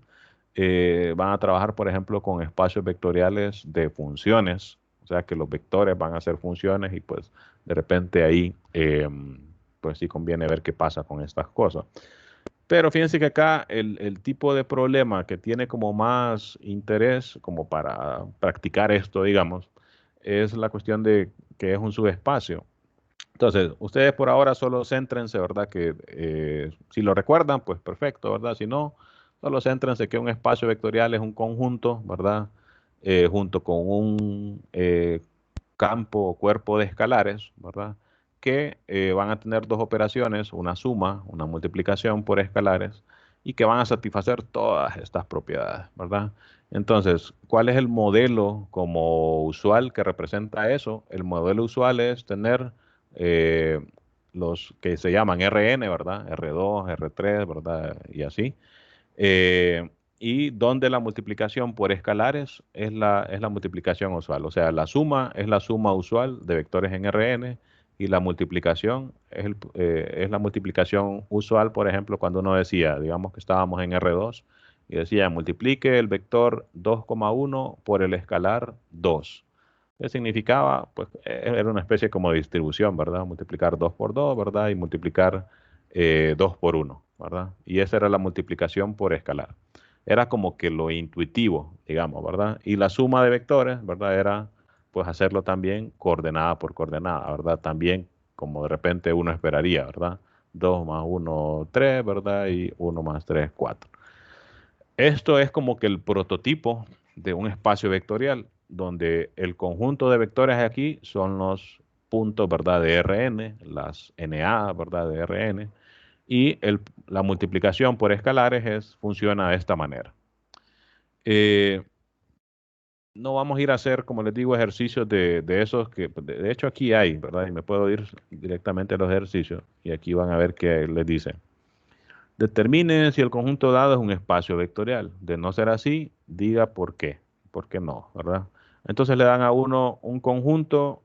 van a trabajar, por ejemplo, con espacios vectoriales de funciones, o sea que los vectores van a ser funciones y pues de repente ahí, pues sí conviene ver qué pasa con estas cosas. Pero fíjense que acá el tipo de problema que tiene como más interés como para practicar esto, digamos, es la cuestión de que es un subespacio. Entonces, ustedes por ahora solo céntrense, ¿verdad? Que si lo recuerdan, pues perfecto, ¿verdad? Si no, solo céntrense que un espacio vectorial es un conjunto, ¿verdad? Junto con un campo o cuerpo de escalares, ¿verdad? Que van a tener dos operaciones, una suma, una multiplicación por escalares, y que van a satisfacer todas estas propiedades, ¿verdad? Entonces, ¿cuál es el modelo como usual que representa eso? El modelo usual es tener eh, los que se llaman Rn, ¿verdad? R2, R3, ¿verdad? Y así. Eh, y donde la multiplicación por escalares es la multiplicación usual. O sea, la suma es la suma usual de vectores en Rn y la multiplicación es la multiplicación usual, por ejemplo, cuando uno decía, digamos que estábamos en R2 y decía, multiplique el vector 2,1 por el escalar 2. ¿Qué significaba? Pues era una especie como de distribución, ¿verdad? Multiplicar 2 por 2, ¿verdad? Y multiplicar 2 por 1, ¿verdad? Y esa era la multiplicación por escalar. Era como que lo intuitivo, digamos, ¿verdad? Y la suma de vectores, ¿verdad? Era pues hacerlo también coordenada por coordenada, ¿verdad? También como de repente uno esperaría, ¿verdad? 2 más 1, 3, ¿verdad? Y 1 más 3, 4. Esto es como que el prototipo de un espacio vectorial, donde el conjunto de vectores aquí son los puntos, ¿verdad? De Rn, las NA, ¿verdad? De Rn, y la multiplicación por escalares funciona de esta manera. Eh, no vamos a ir a hacer, como les digo, ejercicios de esos que, de hecho aquí hay, ¿verdad? Y me puedo ir directamente a los ejercicios y aquí van a ver qué les dice. Determine si el conjunto dado es un espacio vectorial. De no ser así, diga por qué no, ¿verdad? Entonces le dan a uno un conjunto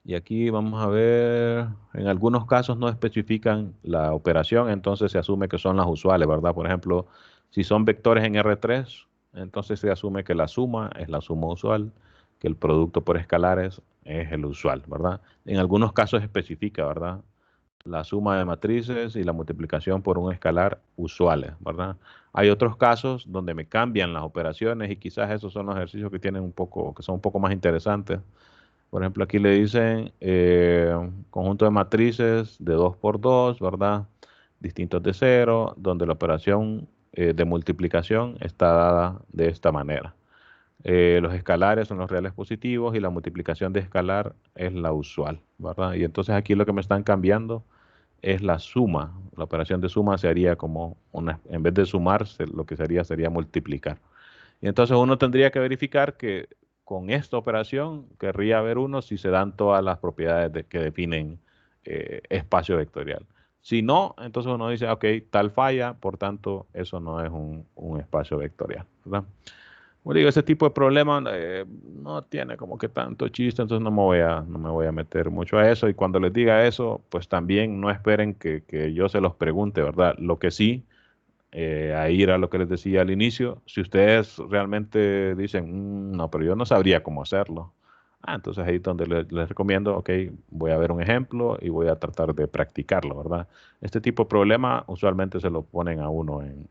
y aquí vamos a ver, en algunos casos no especifican la operación, entonces se asume que son las usuales, ¿verdad? Por ejemplo, si son vectores en R3, entonces se asume que la suma es la suma usual, que el producto por escalares es el usual, ¿verdad? En algunos casos especifica, ¿verdad? la suma de matrices y la multiplicación por un escalar usuales, ¿verdad? Hay otros casos donde me cambian las operaciones y quizás esos son los ejercicios que tienen un poco, que son un poco más interesantes. Por ejemplo, aquí le dicen conjunto de matrices de 2 por 2, ¿verdad? Distintos de cero, donde la operación de multiplicación está dada de esta manera. Los escalares son los reales positivos y la multiplicación de escalar es la usual, ¿verdad? Y entonces aquí lo que me están cambiando es la suma. La operación de suma se haría como una, en vez de sumar, lo que sería multiplicar. Y entonces uno tendría que verificar que con esta operación querría ver uno si se dan todas las propiedades que definen espacio vectorial. Si no, entonces uno dice, ok, tal falla, por tanto, eso no es un espacio vectorial, ¿verdad? Como digo, ese tipo de problema no tiene como que tanto chiste, entonces no me voy a meter mucho a eso. Y cuando les diga eso, pues también no esperen que yo se los pregunte, ¿verdad? Lo que sí, a ir a lo que les decía al inicio, si ustedes realmente dicen, "Mm, no, pero yo no sabría cómo hacerlo. Entonces ahí es donde les recomiendo, ok, voy a ver un ejemplo y voy a tratar de practicarlo, ¿verdad? Este tipo de problema usualmente se lo ponen a uno en,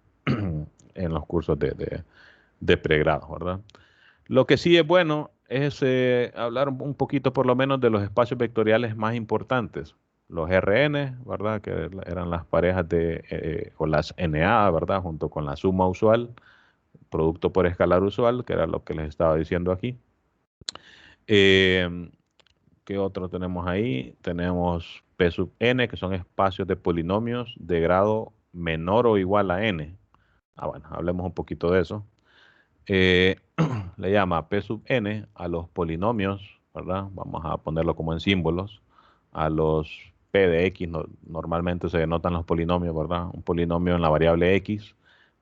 en los cursos de pregrado, ¿verdad? Lo que sí es bueno es hablar un poquito por lo menos de los espacios vectoriales más importantes. Los RN, ¿verdad? Que eran las parejas o las NA, ¿verdad? Junto con la suma usual, producto por escalar usual, que era lo que les estaba diciendo aquí. Eh, ¿Qué otro tenemos ahí? Tenemos P sub n, que son espacios de polinomios de grado menor o igual a n. Bueno, hablemos un poquito de eso. Le llama P sub n a los polinomios, ¿verdad? Vamos a ponerlo como en símbolos. A los P de X normalmente se denotan los polinomios, ¿verdad? Un polinomio en la variable X,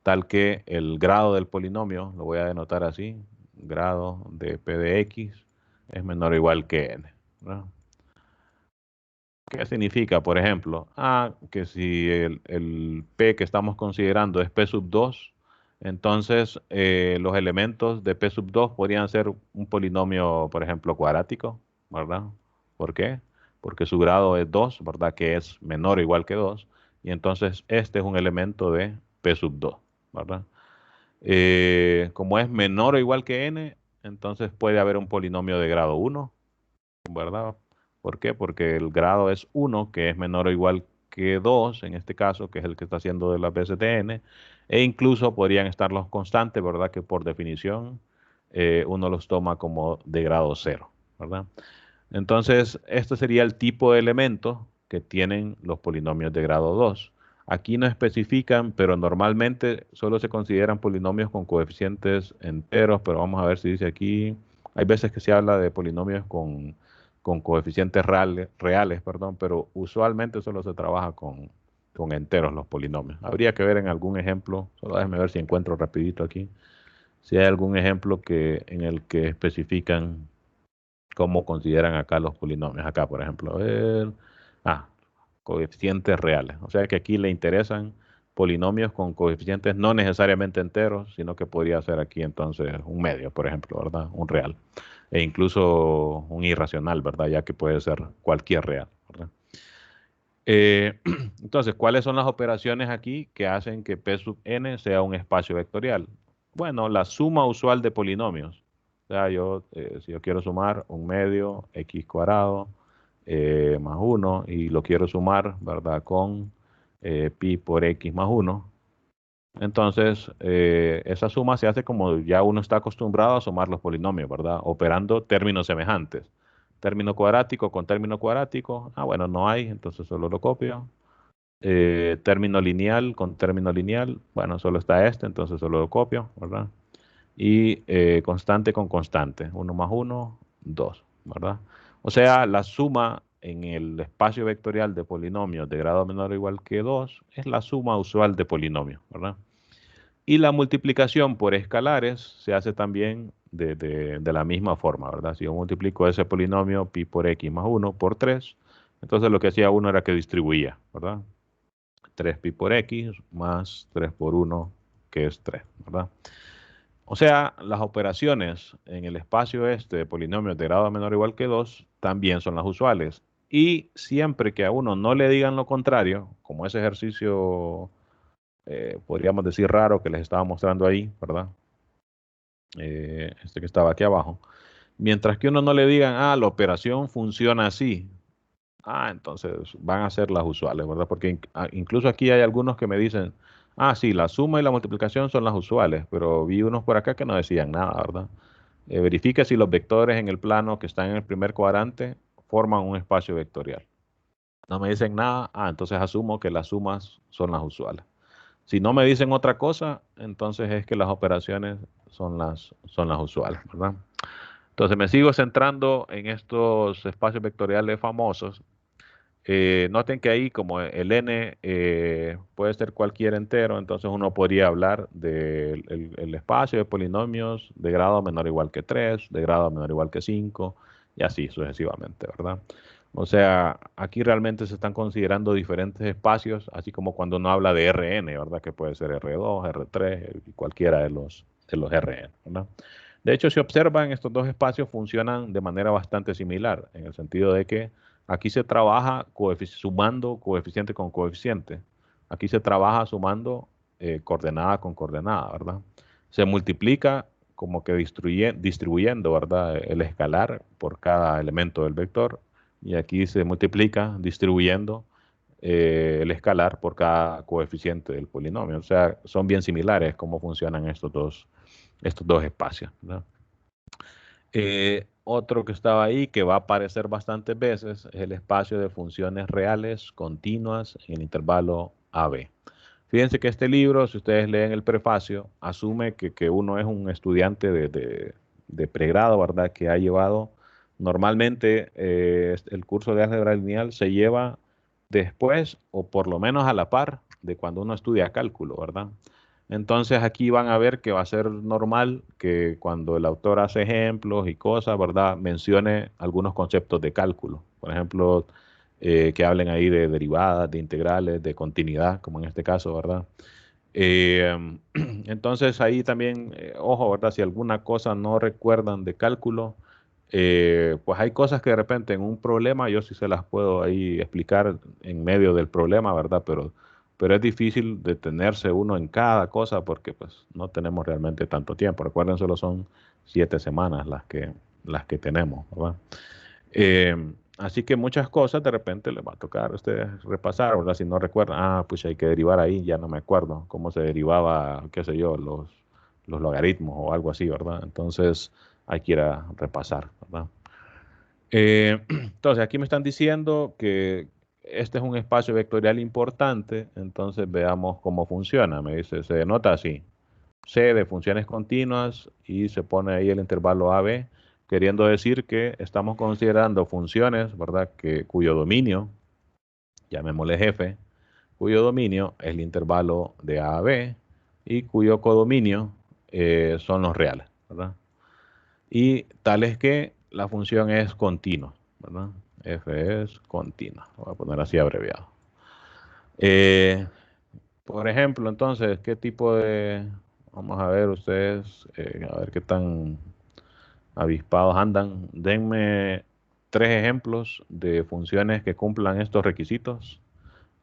tal que el grado del polinomio, lo voy a denotar así, grado de P de X es menor o igual que n, ¿verdad? ¿Qué significa, por ejemplo? Que si el P que estamos considerando es P sub 2, entonces los elementos de P sub 2 podrían ser un polinomio, por ejemplo, cuadrático, ¿verdad? ¿Por qué? Porque su grado es 2, ¿verdad? Que es menor o igual que 2. Y entonces este es un elemento de P sub 2, ¿verdad? Como es menor o igual que n, entonces puede haber un polinomio de grado 1, ¿verdad? ¿Por qué? Porque el grado es 1, que es menor o igual que 2, en este caso, que es el que está haciendo de las veces de n, e incluso podrían estar los constantes, ¿verdad? Que por definición uno los toma como de grado 0, ¿verdad? Entonces, este sería el tipo de elemento que tienen los polinomios de grado 2. Aquí no especifican, pero normalmente solo se consideran polinomios con coeficientes enteros, pero vamos a ver si dice aquí, hay veces que se habla de polinomios con coeficientes reales, perdón, pero usualmente solo se trabaja con enteros los polinomios. Habría que ver en algún ejemplo, solo déjenme ver si encuentro rapidito aquí, si hay algún ejemplo en el que especifican cómo consideran acá los polinomios. Acá, por ejemplo, a ver, coeficientes reales. O sea que aquí le interesan polinomios con coeficientes no necesariamente enteros, sino que podría ser aquí entonces un medio, por ejemplo, ¿verdad? Un real. E incluso un irracional, ¿verdad? Ya que puede ser cualquier real, ¿verdad? Entonces, ¿cuáles son las operaciones aquí que hacen que P sub n sea un espacio vectorial? Bueno, la suma usual de polinomios. O sea, si yo quiero sumar un medio x cuadrado más 1 y lo quiero sumar, ¿verdad? Con pi por x más 1. Entonces, esa suma se hace como ya uno está acostumbrado a sumar los polinomios, ¿verdad? Operando términos semejantes. Término cuadrático con término cuadrático. Bueno, no hay, entonces solo lo copio. Término lineal con término lineal. Bueno, solo está este, entonces solo lo copio, ¿verdad? Y constante con constante. 1 más 1, 2, ¿verdad? O sea, la suma en el espacio vectorial de polinomios de grado menor o igual que 2 es la suma usual de polinomios, ¿verdad? Y la multiplicación por escalares se hace también de la misma forma, ¿verdad? Si yo multiplico ese polinomio pi por x más 1 por 3, entonces lo que hacía uno era que distribuía, ¿verdad? 3pi por x más 3 por 1, que es 3, ¿verdad? O sea, las operaciones en el espacio este de polinomios de grado menor o igual que 2 también son las usuales. Y siempre que a uno no le digan lo contrario, como ese ejercicio, podríamos decir raro que les estaba mostrando ahí, ¿verdad? Este que estaba aquí abajo. Mientras que uno no le digan, la operación funciona así, entonces van a ser las usuales, ¿verdad? Porque incluso aquí hay algunos que me dicen, sí, la suma y la multiplicación son las usuales, pero vi unos por acá que no decían nada, ¿verdad? Verifique si los vectores en el plano que están en el primer cuadrante forman un espacio vectorial. No me dicen nada, entonces asumo que las sumas son las usuales. Si no me dicen otra cosa, entonces es que las operaciones son las usuales, ¿verdad? Entonces me sigo centrando en estos espacios vectoriales famosos. Noten que ahí como el n puede ser cualquier entero, entonces uno podría hablar del el espacio de polinomios de grado menor o igual que 3, de grado menor o igual que 5, y así sucesivamente, ¿verdad? O sea, aquí realmente se están considerando diferentes espacios, así como cuando uno habla de Rn, ¿verdad? Que puede ser R2, R3, cualquiera de los Rn, ¿verdad? De hecho, si observan, estos dos espacios funcionan de manera bastante similar, en el sentido de que aquí se trabaja sumando coeficiente con coeficiente. Aquí se trabaja sumando coordenada con coordenada, ¿verdad? Se multiplica como que distribuyendo, ¿verdad? El escalar por cada elemento del vector. Y aquí se multiplica distribuyendo el escalar por cada coeficiente del polinomio. O sea, son bien similares cómo funcionan estos dos espacios, ¿verdad? Otro que estaba ahí, que va a aparecer bastantes veces, es el espacio de funciones reales continuas en el intervalo AB. Fíjense que este libro, si ustedes leen el prefacio, asume que uno es un estudiante de pregrado, ¿verdad? Que ha llevado, normalmente el curso de álgebra lineal se lleva después o por lo menos a la par de cuando uno estudia cálculo, ¿verdad? Entonces aquí van a ver que va a ser normal que cuando el autor hace ejemplos y cosas, ¿verdad? Mencione algunos conceptos de cálculo. Por ejemplo, que hablen ahí de derivadas, de integrales, de continuidad, como en este caso, ¿verdad? Entonces ahí también, ojo, ¿verdad? Si alguna cosa no recuerdan de cálculo, pues hay cosas que de repente en un problema yo sí se las puedo ahí explicar en medio del problema, ¿verdad? Pero es difícil detenerse uno en cada cosa porque pues no tenemos realmente tanto tiempo. Recuerden, solo son 7 semanas las que tenemos, ¿verdad? Así que muchas cosas de repente les va a tocar a ustedes repasar, ¿verdad? Si no recuerdan, pues hay que derivar ahí, ya no me acuerdo cómo se derivaba, qué sé yo, los logaritmos o algo así, ¿verdad? Entonces hay que ir a repasar, ¿verdad? Entonces aquí me están diciendo que este es un espacio vectorial importante, entonces veamos cómo funciona. Me dice, se denota así, C de funciones continuas y se pone ahí el intervalo AB, queriendo decir que estamos considerando funciones, ¿verdad? Cuyo dominio, llamémosle f, cuyo dominio es el intervalo de A a B y cuyo codominio son los reales, ¿verdad? Y tal es que la función es continua, ¿verdad? F es continua, voy a poner así abreviado. Por ejemplo, entonces, ¿qué tipo de... Vamos a ver ustedes, a ver qué tan avispados andan. Denme 3 ejemplos de funciones que cumplan estos requisitos.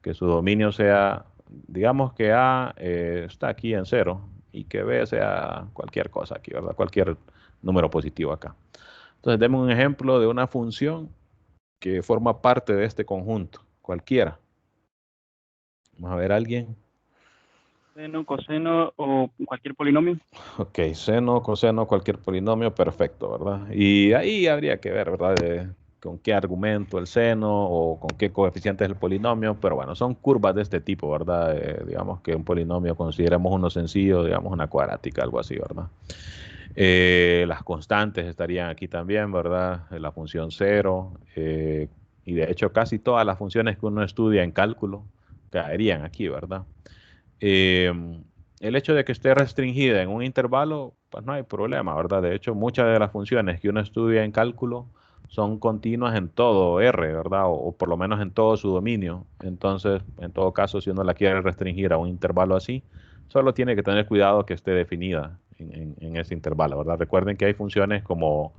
Que su dominio sea, digamos que A está aquí en 0 y que B sea cualquier cosa aquí, ¿verdad? Cualquier número positivo acá. Entonces, denme un ejemplo de una función que forma parte de este conjunto, cualquiera. Vamos a ver a alguien. Seno, coseno o cualquier polinomio. Ok, seno, coseno, cualquier polinomio, perfecto, ¿verdad? Y ahí habría que ver, ¿verdad? Con qué argumento el seno o con qué coeficiente es el polinomio, pero bueno, son curvas de este tipo, ¿verdad? Digamos que un polinomio consideremos uno sencillo, digamos una cuadrática, algo así, ¿verdad? Las constantes estarían aquí también, ¿verdad? La función 0, y de hecho casi todas las funciones que uno estudia en cálculo caerían aquí, ¿verdad? El hecho de que esté restringida en un intervalo, pues no hay problema, ¿verdad? De hecho, muchas de las funciones que uno estudia en cálculo son continuas en todo R, ¿verdad? O por lo menos en todo su dominio. Entonces, en todo caso, si uno la quiere restringir a un intervalo así, solo tiene que tener cuidado que esté definida en ese intervalo, ¿verdad? Recuerden que hay funciones como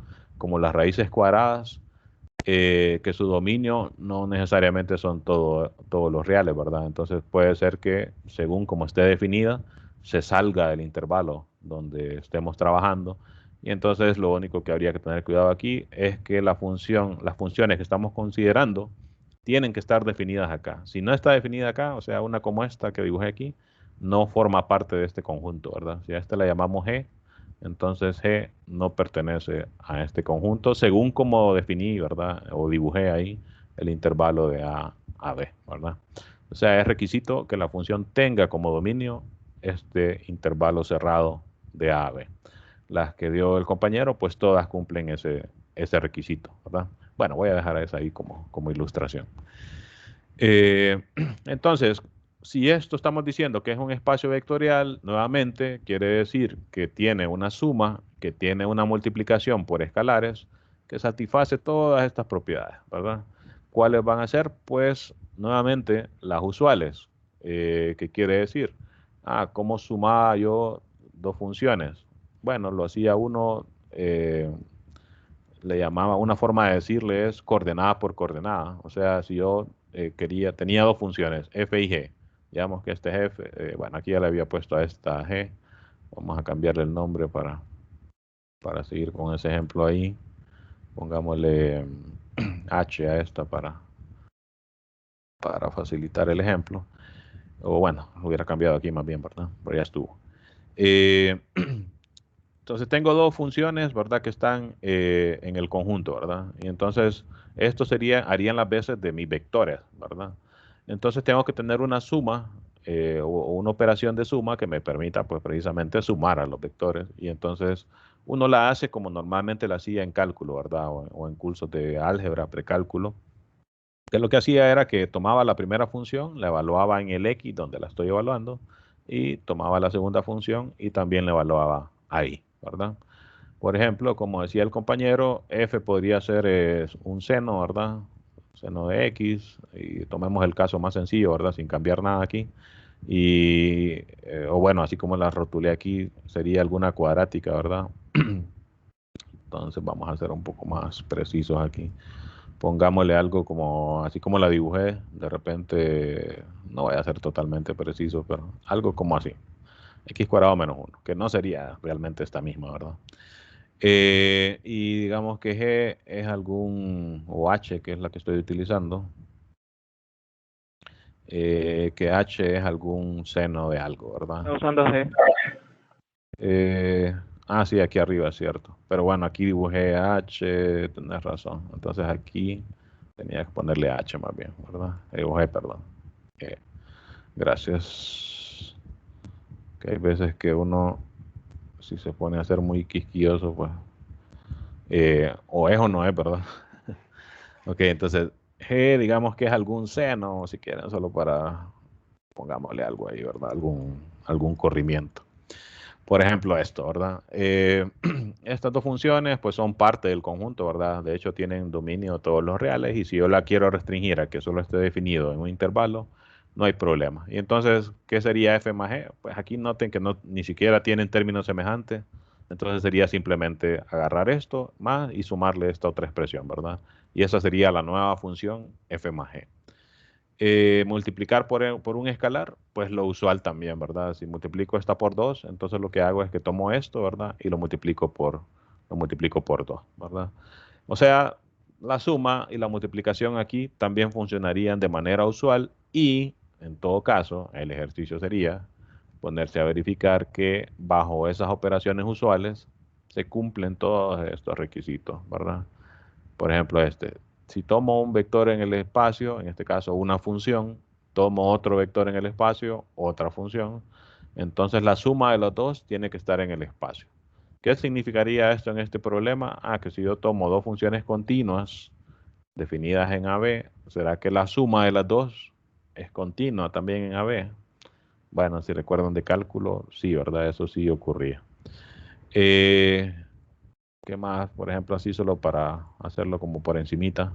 las raíces cuadradas, que su dominio no necesariamente son todos los reales, ¿verdad? Entonces puede ser que según como esté definida, se salga del intervalo donde estemos trabajando. Y entonces lo único que habría que tener cuidado aquí es que las funciones que estamos considerando tienen que estar definidas acá. Si no está definida acá, o sea, una como esta que dibujé aquí, no forma parte de este conjunto, ¿verdad? Si a esta la llamamos G, entonces G no pertenece a este conjunto, según como definí, ¿verdad? O dibujé ahí el intervalo de A a B, ¿verdad? O sea, es requisito que la función tenga como dominio este intervalo cerrado de A a B. Las que dio el compañero, pues todas cumplen ese requisito, ¿verdad? Bueno, voy a dejar esa ahí como ilustración. Entonces, si esto estamos diciendo que es un espacio vectorial, nuevamente quiere decir que tiene una suma, que tiene una multiplicación por escalares, que satisface todas estas propiedades, ¿verdad? ¿Cuáles van a ser? Pues, nuevamente, las usuales. ¿Qué quiere decir? ¿Cómo sumaba yo dos funciones? Bueno, lo hacía uno, le llamaba, una forma de decirle es coordenada por coordenada. O sea, si yo tenía dos funciones, f y g. Digamos que este es f, bueno, aquí ya le había puesto a esta g. Vamos a cambiarle el nombre para seguir con ese ejemplo ahí. Pongámosle h a esta para facilitar el ejemplo. O bueno, lo hubiera cambiado aquí más bien, ¿verdad? Pero ya estuvo. Entonces tengo dos funciones, ¿verdad? Que están en el conjunto, ¿verdad? Y entonces esto harían las veces de mis vectores, ¿verdad? Entonces tengo que tener una suma o una operación de suma que me permita, pues precisamente sumar a los vectores. Y entonces uno la hace como normalmente la hacía en cálculo, ¿verdad? O en cursos de álgebra, precálculo. Que lo que hacía era que tomaba la primera función, la evaluaba en el X donde la estoy evaluando, y tomaba la segunda función y también la evaluaba ahí, ¿verdad? Por ejemplo, como decía el compañero, f podría ser un seno, ¿verdad? Seno de x, y tomemos el caso más sencillo, ¿verdad? Sin cambiar nada aquí. O bueno, así como la rotulé aquí, sería alguna cuadrática, ¿verdad? Entonces vamos a ser un poco más precisos aquí. Pongámosle algo como, así como la dibujé, de repente, no voy a ser totalmente preciso, pero algo como así. X cuadrado menos 1, que no sería realmente esta misma, ¿verdad? Y digamos que G es o H, que es la que estoy utilizando, que H es algún seno de algo, ¿verdad? Está usando G. Sí, aquí arriba es cierto. Pero bueno, aquí dibujé H, tenés razón. Entonces aquí tenía que ponerle H más bien, ¿verdad? Dibujé, perdón. Gracias. Que hay veces que uno, si se pone a ser muy quisquilloso, pues, o es o no es, ¿verdad? Ok, entonces G, digamos que es algún seno, si quieren, solo para, pongámosle algo ahí, ¿verdad? Algún corrimiento. Por ejemplo, esto, ¿verdad? Estas dos funciones, pues, son parte del conjunto, ¿verdad? De hecho, tienen dominio todos los reales, y si yo la quiero restringir a que solo esté definido en un intervalo, no hay problema. Y entonces, ¿qué sería f más g? Pues aquí noten que ni siquiera tienen términos semejantes. Entonces sería simplemente agarrar esto más y sumarle esta otra expresión, ¿verdad? Y esa sería la nueva función f más g. Multiplicar por un escalar, pues lo usual también, ¿verdad? Si multiplico esta por 2, entonces lo que hago es que tomo esto, ¿verdad? Y lo multiplico por 2, ¿verdad? O sea, la suma y la multiplicación aquí también funcionarían de manera usual, y en todo caso el ejercicio sería ponerse a verificar que bajo esas operaciones usuales se cumplen todos estos requisitos, ¿verdad? Por ejemplo, si tomo un vector en el espacio, en este caso una función, tomo otro vector en el espacio, otra función, entonces la suma de los dos tiene que estar en el espacio. ¿Qué significaría esto en este problema? Que si yo tomo dos funciones continuas definidas en AB, ¿será que la suma de las dos es continua también en AB? Bueno, si recuerdan de cálculo, sí, ¿verdad? Eso sí ocurría. ¿Qué más? Por ejemplo, así solo para hacerlo como por encimita.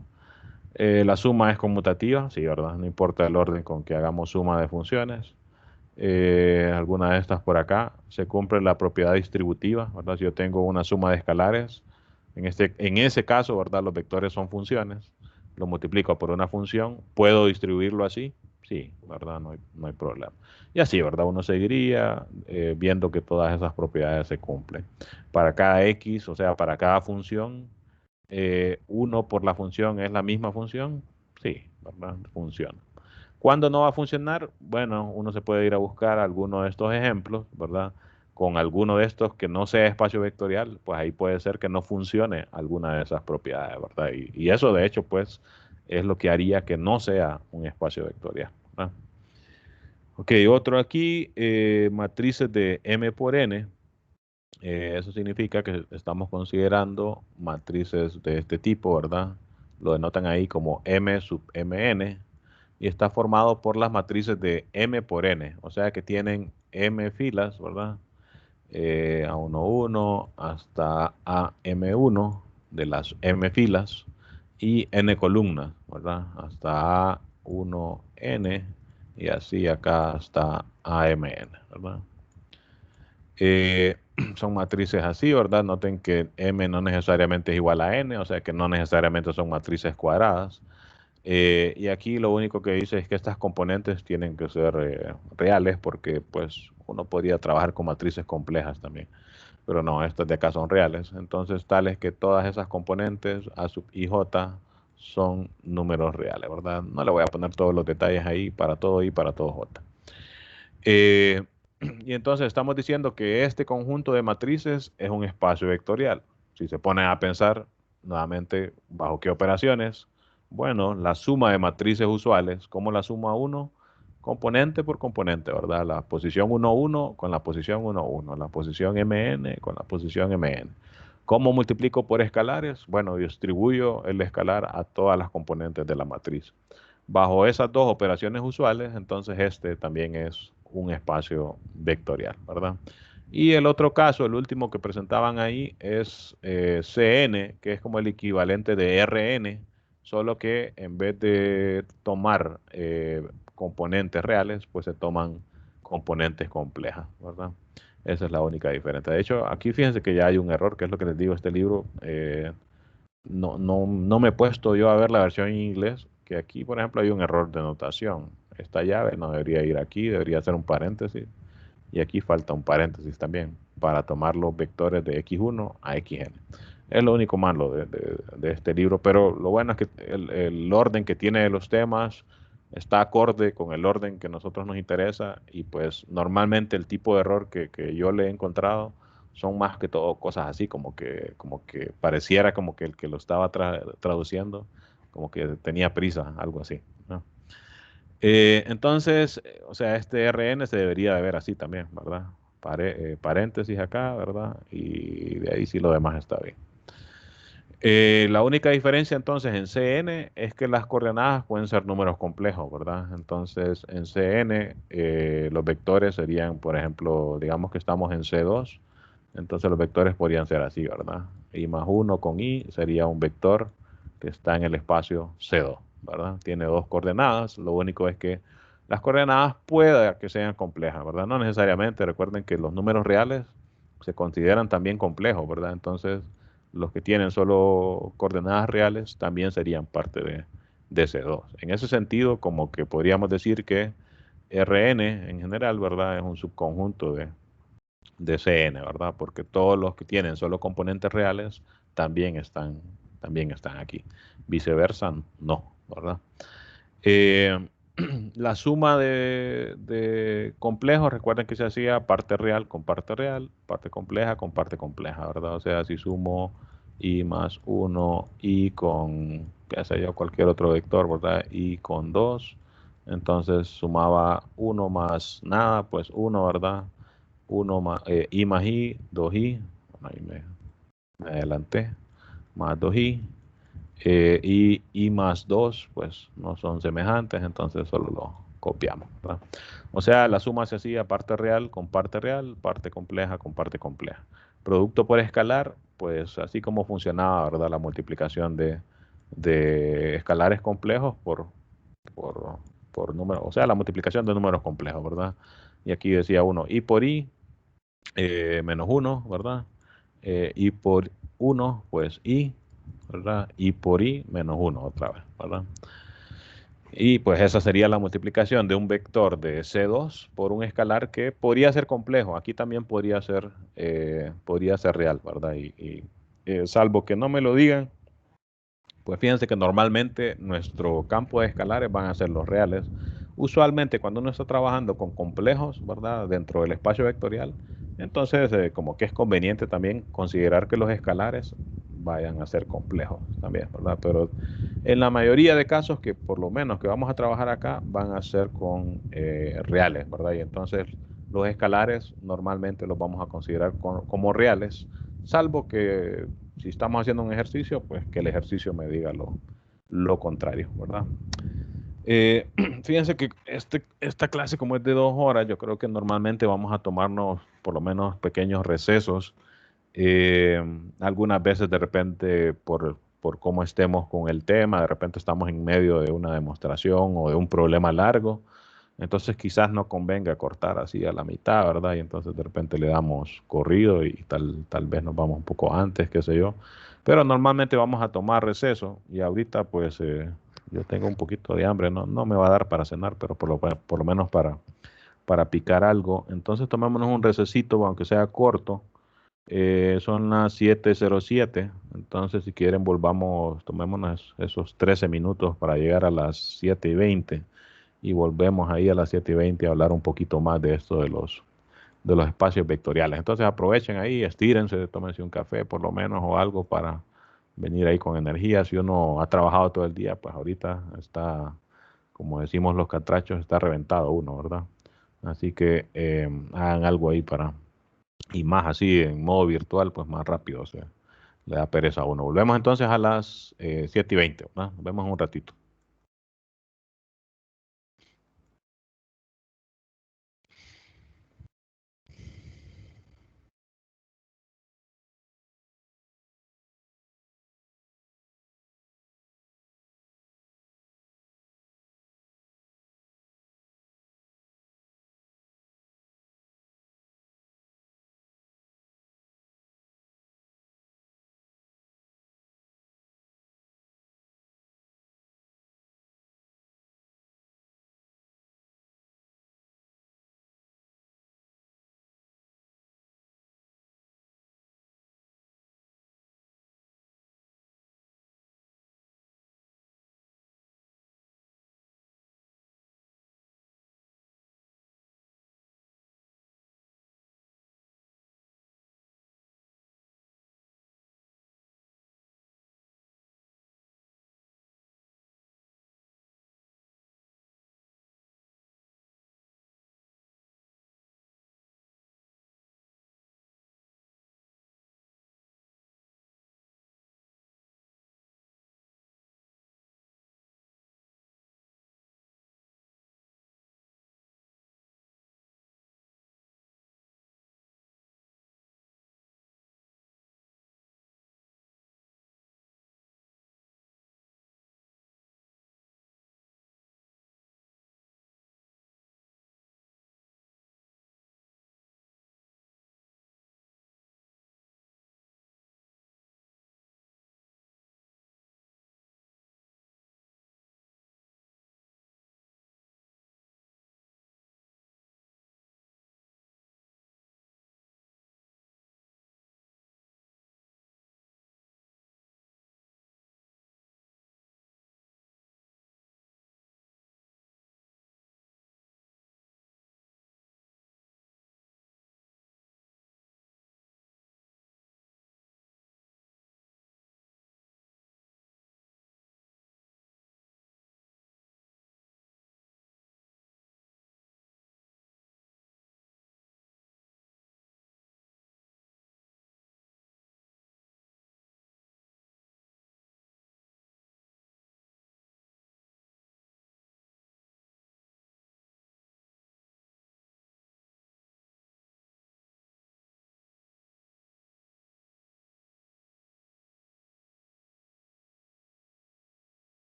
La suma es conmutativa, sí, ¿verdad? No importa el orden con que hagamos suma de funciones. Alguna de estas por acá. Se cumple la propiedad distributiva, ¿verdad? Si yo tengo una suma de escalares, En ese caso, ¿verdad? Los vectores son funciones. Lo multiplico por una función. ¿Puedo distribuirlo así? Sí, ¿verdad? No hay problema. Y así, ¿verdad? Uno seguiría viendo que todas esas propiedades se cumplen. Para cada x, o sea, para cada función, 1 por la función es la misma función. Sí, ¿verdad? Funciona. ¿Cuándo no va a funcionar? Bueno, uno se puede ir a buscar alguno de estos ejemplos, ¿verdad? Con alguno de estos que no sea espacio vectorial, pues ahí puede ser que no funcione alguna de esas propiedades, ¿verdad? Y eso de hecho, pues, es lo que haría que no sea un espacio vectorial, ¿verdad? Ok, otro aquí, matrices de m por n. Eso significa que estamos considerando matrices de este tipo, ¿verdad? Lo denotan ahí como m sub mn y está formado por las matrices de m por n, o sea que tienen m filas, ¿verdad? A11 hasta AM1 de las m filas y n columnas, ¿verdad? Hasta A1n y así acá hasta AMN, ¿verdad? Son matrices así, ¿verdad? Noten que m no necesariamente es igual a n, o sea que no necesariamente son matrices cuadradas. Y aquí lo único que dice es que estas componentes tienen que ser reales porque pues uno podría trabajar con matrices complejas también, pero no, estas de acá son reales. Entonces tales que todas esas componentes A sub i j son números reales, ¿verdad? No le voy a poner todos los detalles ahí para todo i, para todo j. Eh, y entonces estamos diciendo que este conjunto de matrices es un espacio vectorial. Si se pone a pensar nuevamente, ¿bajo qué operaciones? Bueno, la suma de matrices usuales, ¿cómo la suma uno? Componente por componente, ¿verdad? La posición 1, 1 con la posición 1, 1, la posición mn con la posición mn. ¿Cómo multiplico por escalares? Bueno, distribuyo el escalar a todas las componentes de la matriz. Bajo esas dos operaciones usuales, entonces este también es un espacio vectorial, ¿verdad? Y el otro caso, el último que presentaban ahí, es Cn, que es como el equivalente de Rn, solo que en vez de tomar componentes reales, pues se toman componentes complejas, ¿verdad? Esa es la única diferencia. De hecho, aquí fíjense que ya hay un error, que es lo que les digo, este libro no me he puesto yo a ver la versión en inglés, que aquí, por ejemplo, hay un error de notación. Esta llave no debería ir aquí, debería hacer un paréntesis. Y aquí falta un paréntesis también para tomar los vectores de x1 a xn. Es lo único malo de este libro, pero lo bueno es que el orden que tiene de los temas está acorde con el orden que a nosotros nos interesa y pues normalmente el tipo de error que yo le he encontrado son más que todo cosas así, como que pareciera como que el que lo estaba traduciendo, como que tenía prisa, algo así, ¿no? Entonces, o sea, este RN se debería de ver así también, ¿verdad? Paréntesis acá, ¿verdad? Y de ahí sí lo demás está bien. La única diferencia entonces en CN es que las coordenadas pueden ser números complejos, ¿verdad? Entonces, en CN los vectores serían, por ejemplo, digamos que estamos en C2, entonces los vectores podrían ser así, ¿verdad? I más 1 con I sería un vector que está en el espacio C2, ¿verdad? Tiene dos coordenadas, lo único es que las coordenadas pueda que sean complejas, ¿verdad? No necesariamente, recuerden que los números reales se consideran también complejos, ¿verdad? Entonces, los que tienen solo coordenadas reales también serían parte de C2. En ese sentido, como que podríamos decir que Rn en general, ¿verdad? Es un subconjunto de Cn, ¿verdad? Porque todos los que tienen solo componentes reales también están aquí. Viceversa, no, ¿verdad? Eh, la suma de complejos, recuerden que se hacía parte real con parte real, parte compleja con parte compleja, ¿verdad? O sea, si sumo i más 1, i con, qué sé yo, cualquier otro vector, ¿verdad? I con 2, entonces sumaba 1 más nada, pues 1, ¿verdad? 1 más, i más i, 2i, bueno, ahí me adelanté, más 2i, y más 2, pues no son semejantes, entonces solo lo copiamos, ¿verdad? O sea, la suma se hacía parte real, parte compleja con parte compleja. Producto por escalar, pues así como funcionaba, ¿verdad? La multiplicación de escalares complejos por, por números, o sea, la multiplicación de números complejos, ¿verdad? Y aquí decía uno, i por i, menos 1, ¿verdad? y por 1, pues I, ¿verdad? Y por I menos 1 otra vez, ¿verdad? Y pues esa sería la multiplicación de un vector de C2 por un escalar que podría ser complejo. Aquí también podría ser real, ¿verdad? Salvo que no me lo digan, pues fíjense que normalmente nuestro campo de escalares van a ser los reales. Usualmente cuando uno está trabajando con complejos, ¿verdad? Dentro del espacio vectorial, entonces como que es conveniente también considerar que los escalares vayan a ser complejos también, ¿verdad? Pero en la mayoría de casos que por lo menos que vamos a trabajar acá van a ser con reales, ¿verdad? Y entonces los escalares normalmente los vamos a considerar como reales, salvo que si estamos haciendo un ejercicio, pues que el ejercicio me diga lo contrario, ¿verdad? Fíjense que esta clase, como es de 2 horas, yo creo que normalmente vamos a tomarnos por lo menos pequeños recesos. Algunas veces de repente por cómo estemos con el tema, de repente estamos en medio de una demostración o de un problema largo. Entonces quizás no convenga cortar así a la mitad, ¿verdad? Y entonces de repente le damos corrido y tal vez nos vamos un poco antes, qué sé yo. Pero normalmente vamos a tomar receso y ahorita pues yo tengo un poquito de hambre, no me va a dar para cenar, pero por lo menos para picar algo. Entonces tomémonos un recesito, aunque sea corto. Son las 7:07, entonces si quieren tomémonos esos 13 minutos para llegar a las 7:20 y volvemos ahí a las 7:20 a hablar un poquito más de esto de los espacios vectoriales. Entonces aprovechen ahí, estírense, tómense un café por lo menos o algo para venir ahí con energía. Si uno ha trabajado todo el día, pues ahorita está, como decimos los catrachos, está reventado uno, ¿verdad? Así que hagan algo ahí y más así en modo virtual, pues más rápido, o sea, le da pereza a uno. Volvemos entonces a las 7:20, ¿verdad? Nos vemos en un ratito.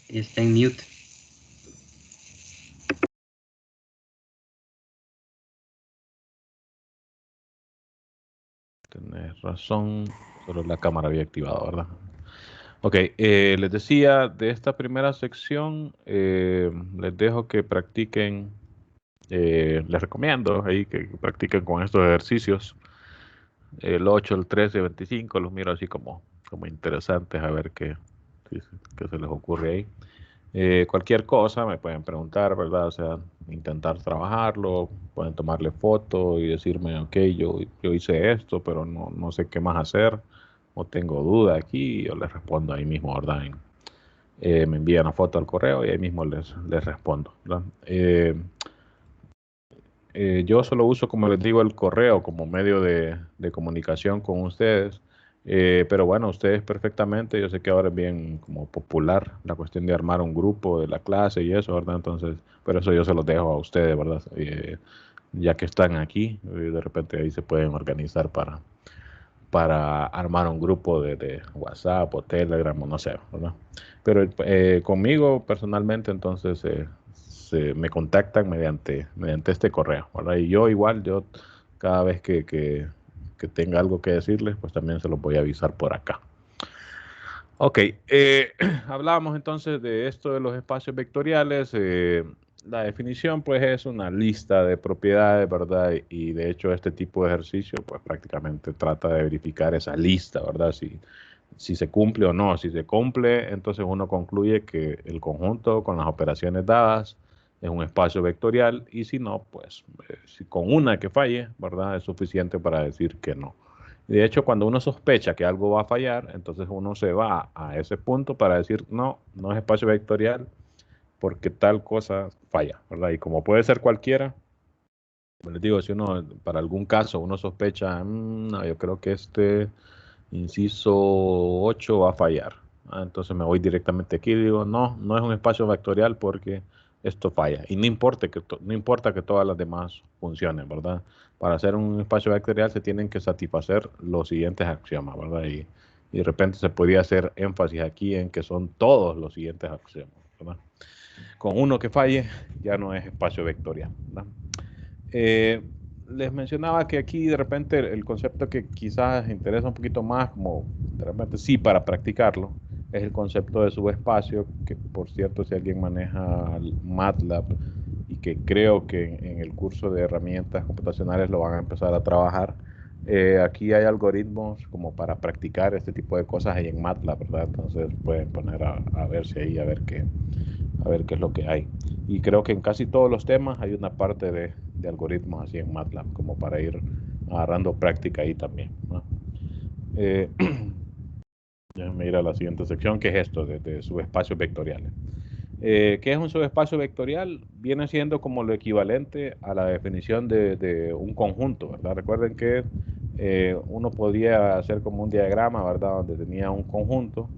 Está en mute. Tenés razón, solo la cámara había activado, ¿verdad? Ok, les decía, de esta primera sección, les dejo que practiquen, les recomiendo ahí que practiquen con estos ejercicios. El 8, el 13, 25, los miro así como interesantes, a ver qué se les ocurre ahí. Cualquier cosa me pueden preguntar, ¿verdad? O sea, intentar trabajarlo, pueden tomarle foto y decirme, ok, yo hice esto, pero no sé qué más hacer, o tengo duda aquí, yo les respondo ahí mismo, ¿verdad? Me envían una foto al correo y ahí mismo les respondo, ¿verdad? Yo solo uso, como les digo, el correo como medio de comunicación con ustedes. Pero bueno, ustedes perfectamente, yo sé que ahora es bien como popular la cuestión de armar un grupo de la clase y eso, ¿verdad? Entonces, pero eso yo se los dejo a ustedes, ¿verdad? Ya que están aquí, de repente ahí se pueden organizar para armar un grupo de WhatsApp o Telegram o no sé, ¿verdad? Pero conmigo personalmente entonces me contactan mediante este correo, ¿verdad? Y yo igual, yo cada vez que tenga algo que decirles, pues también se los voy a avisar por acá. Ok, hablábamos entonces de esto de los espacios vectoriales. La definición pues es una lista de propiedades, ¿verdad? Y de hecho este tipo de ejercicio pues prácticamente trata de verificar esa lista, ¿verdad? Si se cumple o no. Si se cumple, entonces uno concluye que el conjunto con las operaciones dadas es un espacio vectorial y si no, pues si con una que falle, ¿verdad? Es suficiente para decir que no. De hecho, cuando uno sospecha que algo va a fallar, entonces uno se va a ese punto para decir, no es espacio vectorial porque tal cosa falla, ¿verdad? Y como puede ser cualquiera, como les digo, si uno, para algún caso, uno sospecha, no, yo creo que este inciso 8 va a fallar. Entonces me voy directamente aquí y digo, no es un espacio vectorial porque esto falla. Y no importa que todas las demás funcionen, ¿verdad? Para hacer un espacio vectorial se tienen que satisfacer los siguientes axiomas, ¿verdad? Y de repente se podría hacer énfasis aquí en que son todos los siguientes axiomas, ¿verdad? Con uno que falle ya no es espacio vectorial, ¿verdad? Les mencionaba que aquí de repente el concepto que quizás interesa un poquito más, como de repente sí para practicarlo, es el concepto de subespacio, que por cierto si alguien maneja MATLAB y que creo que en el curso de herramientas computacionales lo van a empezar a trabajar, aquí hay algoritmos como para practicar este tipo de cosas ahí en MATLAB, ¿verdad? Entonces pueden poner a ver si ahí, a ver qué es lo que hay. Y creo que en casi todos los temas hay una parte de algoritmos así en MATLAB, como para ir agarrando práctica ahí también, ¿no? Eh, Déjenme ir a la siguiente sección, que es esto de subespacios vectoriales. ¿Qué es un subespacio vectorial? Viene siendo como lo equivalente a la definición de un conjunto, ¿verdad? Recuerden que uno podría hacer como un diagrama, ¿verdad? Donde tenía un conjunto,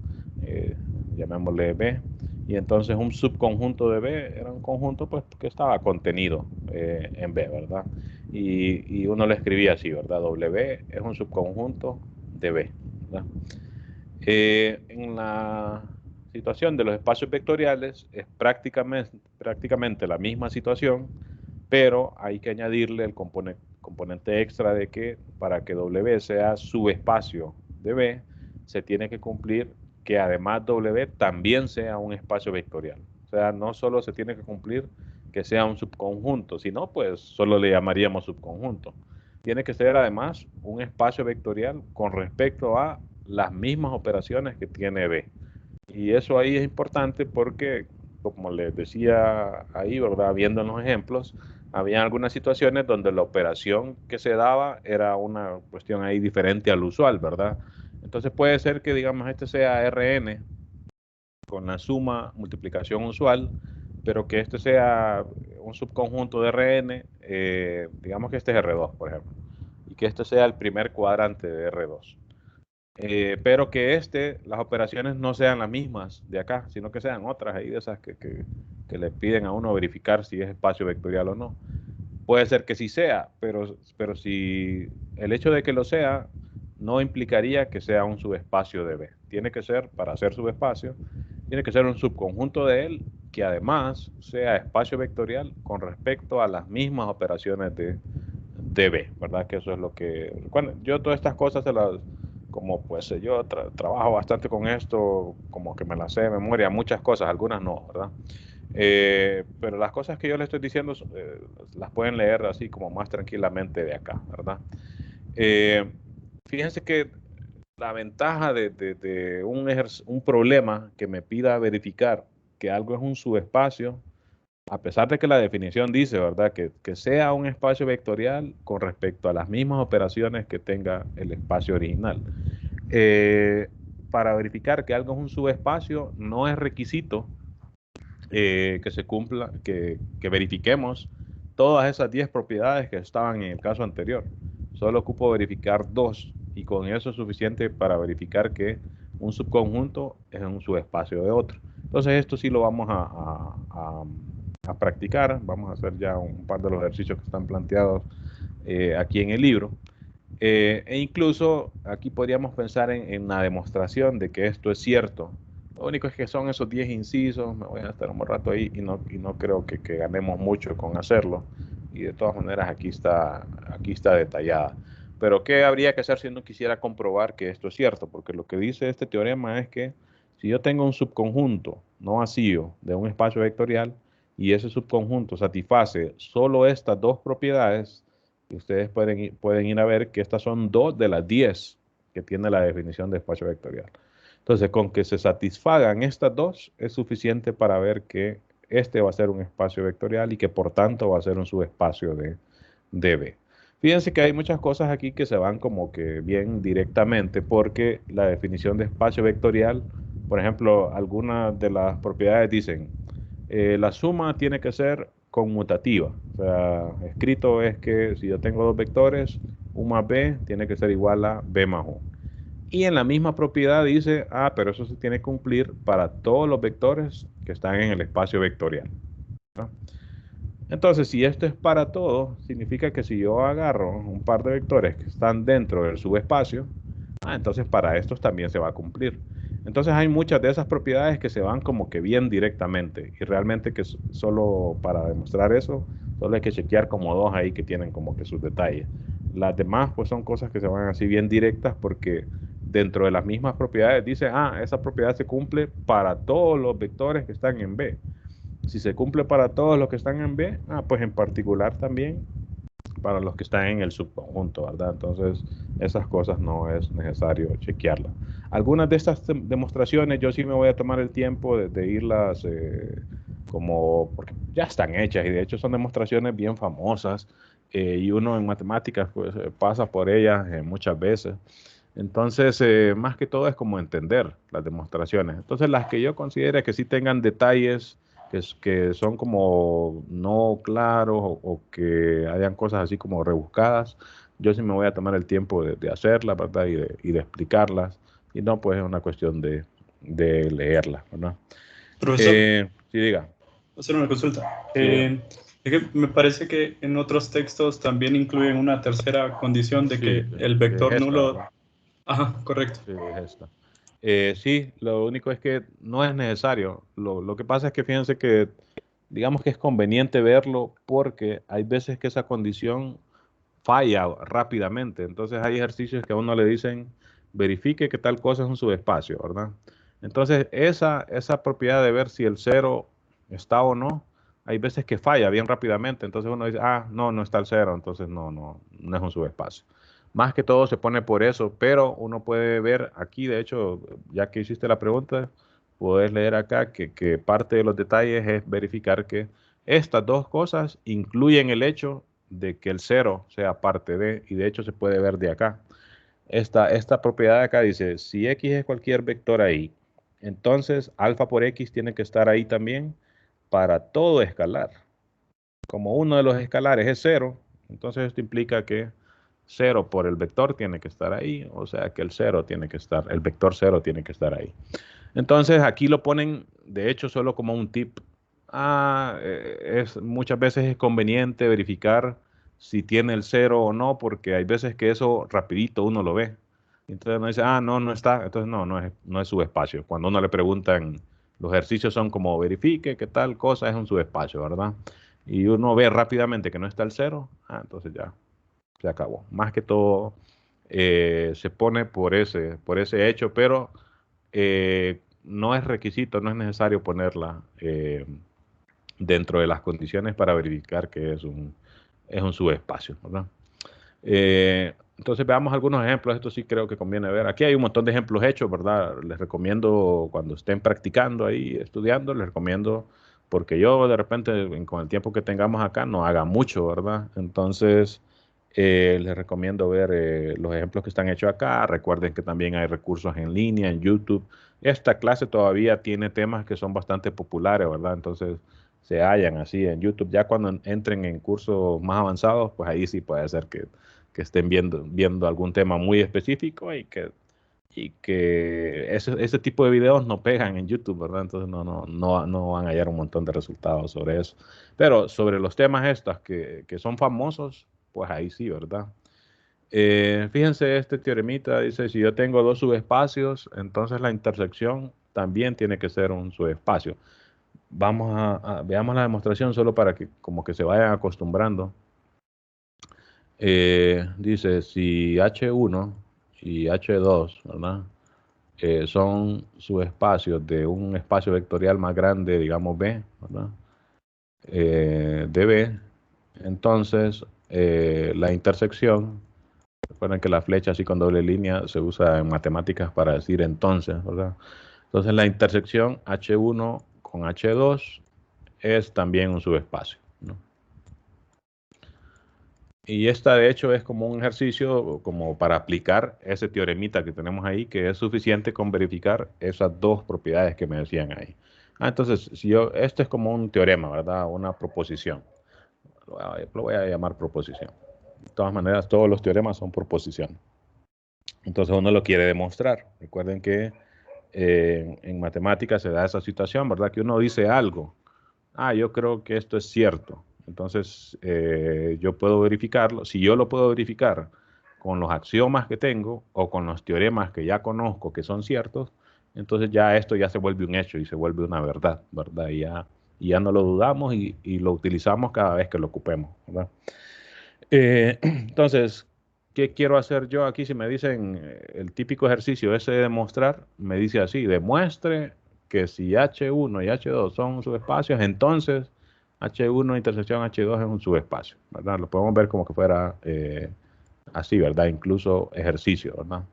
llamémosle B, y entonces un subconjunto de B era un conjunto pues, que estaba contenido en B, ¿verdad? Y uno lo escribía así, ¿verdad? W es un subconjunto de B, ¿verdad? En la situación de los espacios vectoriales es prácticamente la misma situación, pero hay que añadirle el componente extra de que para que W sea subespacio de B, se tiene que cumplir que además W también sea un espacio vectorial. O sea, no solo se tiene que cumplir que sea un subconjunto, sino pues solo le llamaríamos subconjunto. Tiene que ser además un espacio vectorial con respecto a las mismas operaciones que tiene B. Y eso ahí es importante porque, como les decía ahí, ¿verdad? Viendo en los ejemplos, había algunas situaciones donde la operación que se daba era una cuestión ahí diferente al usual, ¿verdad? Entonces puede ser que, digamos, este sea Rn con la suma multiplicación usual, pero que este sea un subconjunto de Rn, digamos que este es R2, por ejemplo, y que este sea el primer cuadrante de R2. Pero que las operaciones no sean las mismas de acá, sino que sean otras ahí de esas que le piden a uno verificar si es espacio vectorial o no. Puede ser que sí sea, pero si el hecho de que lo sea no implicaría que sea un subespacio de B. Tiene que ser, para ser subespacio, tiene que ser un subconjunto de él que además sea espacio vectorial con respecto a las mismas operaciones de B, ¿verdad? Que eso es lo que... Bueno, yo todas estas cosas como pues yo trabajo bastante con esto, como que me las sé de memoria, muchas cosas, algunas no, ¿verdad? Pero las cosas que yo les estoy diciendo las pueden leer así como más tranquilamente de acá, ¿verdad? Fíjense que la ventaja de un problema que me pida verificar que algo es un subespacio, a pesar de que la definición dice, ¿verdad?, que sea un espacio vectorial con respecto a las mismas operaciones que tenga el espacio original. Para verificar que algo es un subespacio, no es requisito que se cumpla, que verifiquemos todas esas 10 propiedades que estaban en el caso anterior. Solo ocupo verificar 2 y con eso es suficiente para verificar que un subconjunto es un subespacio de otro. Entonces esto sí lo vamos a practicar. Vamos a hacer ya un par de los ejercicios que están planteados aquí en el libro. E incluso aquí podríamos pensar en la demostración de que esto es cierto. Lo único es que son esos 10 incisos, me voy a estar un rato ahí y no creo que ganemos mucho con hacerlo. Y de todas maneras aquí está detallada. Pero ¿qué habría que hacer si uno quisiera comprobar que esto es cierto? Porque lo que dice este teorema es que si yo tengo un subconjunto no vacío de un espacio vectorial y ese subconjunto satisface solo estas dos propiedades, y ustedes pueden ir a ver que estas son 2 de las 10 que tiene la definición de espacio vectorial. Entonces, con que se satisfagan estas 2 es suficiente para ver que este va a ser un espacio vectorial y que por tanto va a ser un subespacio de B. Fíjense que hay muchas cosas aquí que se van como que bien directamente porque la definición de espacio vectorial, por ejemplo, algunas de las propiedades dicen la suma tiene que ser conmutativa. O sea, escrito es que si yo tengo 2 vectores, U más B tiene que ser igual a B más U. Y en la misma propiedad dice, pero eso se tiene que cumplir para todos los vectores que están en el espacio vectorial, ¿no? Entonces, si esto es para todos, significa que si yo agarro un par de vectores que están dentro del subespacio, entonces para estos también se va a cumplir. Entonces hay muchas de esas propiedades que se van como que bien directamente y realmente que solo para demostrar eso, solo hay que chequear como 2 ahí que tienen como que sus detalles. Las demás pues son cosas que se van así bien directas porque dentro de las mismas propiedades dice, esa propiedad se cumple para todos los vectores que están en B. Si se cumple para todos los que están en B, pues en particular también para los que están en el subconjunto, ¿verdad? Entonces, esas cosas no es necesario chequearlas. Algunas de estas demostraciones yo sí me voy a tomar el tiempo de irlas porque ya están hechas y de hecho son demostraciones bien famosas y uno en matemáticas pues pasa por ellas muchas veces. Entonces, más que todo es como entender las demostraciones. Entonces, las que yo considero que sí tengan detalles que son como no claros o que hayan cosas así como rebuscadas, yo sí me voy a tomar el tiempo de hacerlas, ¿verdad? Y de explicarlas. Y no, pues es una cuestión de leerlas, ¿verdad? Profesor, Sí, diga. hacer una consulta. Sí, Es que me parece que en otros textos también incluyen una tercera condición de que el vector es esta, nulo... ¿verdad? Ajá, correcto. Sí, es esta. Sí, lo único es que no es necesario. Lo que pasa es que fíjense que, digamos que es conveniente verlo porque hay veces que esa condición falla rápidamente. Entonces hay ejercicios que a uno le dicen, verifique que tal cosa es un subespacio, ¿verdad? Entonces esa propiedad de ver si el cero está o no, hay veces que falla bien rápidamente. Entonces uno dice, no está el cero, entonces no es un subespacio. Más que todo se pone por eso, pero uno puede ver aquí, de hecho, ya que hiciste la pregunta, puedes leer acá que parte de los detalles es verificar que estas 2 cosas incluyen el hecho de que el cero sea parte de, y de hecho se puede ver de acá. Esta propiedad de acá dice, si x es cualquier vector ahí, entonces alfa por x tiene que estar ahí también para todo escalar. Como uno de los escalares es 0, entonces esto implica que 0 por el vector tiene que estar ahí, o sea que el vector 0 tiene que estar ahí. Entonces aquí lo ponen, de hecho, solo como un tip. Muchas veces es conveniente verificar si tiene el 0 o no, porque hay veces que eso rapidito uno lo ve. Entonces uno dice, no está. Entonces no es subespacio. Cuando uno le preguntan Los ejercicios son como verifique que tal cosa es un subespacio, ¿verdad? Y uno ve rápidamente que no está el 0, entonces ya se acabó. Más que todo se pone por ese hecho, pero no es requisito, no es necesario ponerla dentro de las condiciones para verificar que es un subespacio, ¿verdad? Entonces veamos algunos ejemplos. Esto sí creo que conviene ver. Aquí hay un montón de ejemplos hechos, ¿verdad? Les recomiendo cuando estén practicando ahí, estudiando, les recomiendo, porque yo de repente con el tiempo que tengamos acá no haga mucho, ¿verdad? Entonces les recomiendo ver los ejemplos que están hechos acá. Recuerden que también hay recursos en línea, en YouTube. Esta clase todavía tiene temas que son bastante populares, ¿verdad? Entonces se hallan así en YouTube. Ya cuando entren en cursos más avanzados, pues ahí sí puede ser que estén viendo algún tema muy específico y que ese tipo de videos no pegan en YouTube, ¿verdad? Entonces no van a hallar un montón de resultados sobre eso. Pero sobre los temas estos que son famosos, pues ahí sí, ¿verdad? Fíjense, este teoremita dice, si yo tengo dos subespacios, entonces la intersección también tiene que ser un subespacio. Veamos la demostración solo para que como que se vayan acostumbrando. Dice, si H1 y H2, ¿verdad? Son subespacios de un espacio vectorial más grande, digamos B, ¿verdad? De B, entonces la intersección, recuerden que la flecha así con doble línea se usa en matemáticas para decir entonces, ¿verdad? Entonces la intersección H1 con H2 es también un subespacio, ¿no? Y esta de hecho es como un ejercicio como para aplicar ese teoremita que tenemos ahí, que es suficiente con verificar esas dos propiedades que me decían ahí. Entonces, esto es como un teorema, ¿verdad? Una proposición. Lo voy a llamar proposición. De todas maneras, todos los teoremas son proposiciones. Entonces uno lo quiere demostrar. Recuerden que en matemáticas se da esa situación, ¿verdad? Que uno dice algo. Yo creo que esto es cierto. Entonces, yo puedo verificarlo. Si yo lo puedo verificar con los axiomas que tengo o con los teoremas que ya conozco que son ciertos, entonces ya esto ya se vuelve un hecho y se vuelve una verdad, ¿verdad? Y ya no lo dudamos y lo utilizamos cada vez que lo ocupemos, ¿verdad? Entonces, ¿qué quiero hacer yo aquí? Si me dicen el típico ejercicio ese de demostrar, me dice así, demuestre que si H1 y H2 son subespacios, entonces H1 intersección H2 es un subespacio, ¿verdad? Lo podemos ver como que fuera así, ¿verdad? Incluso ejercicio, ¿verdad?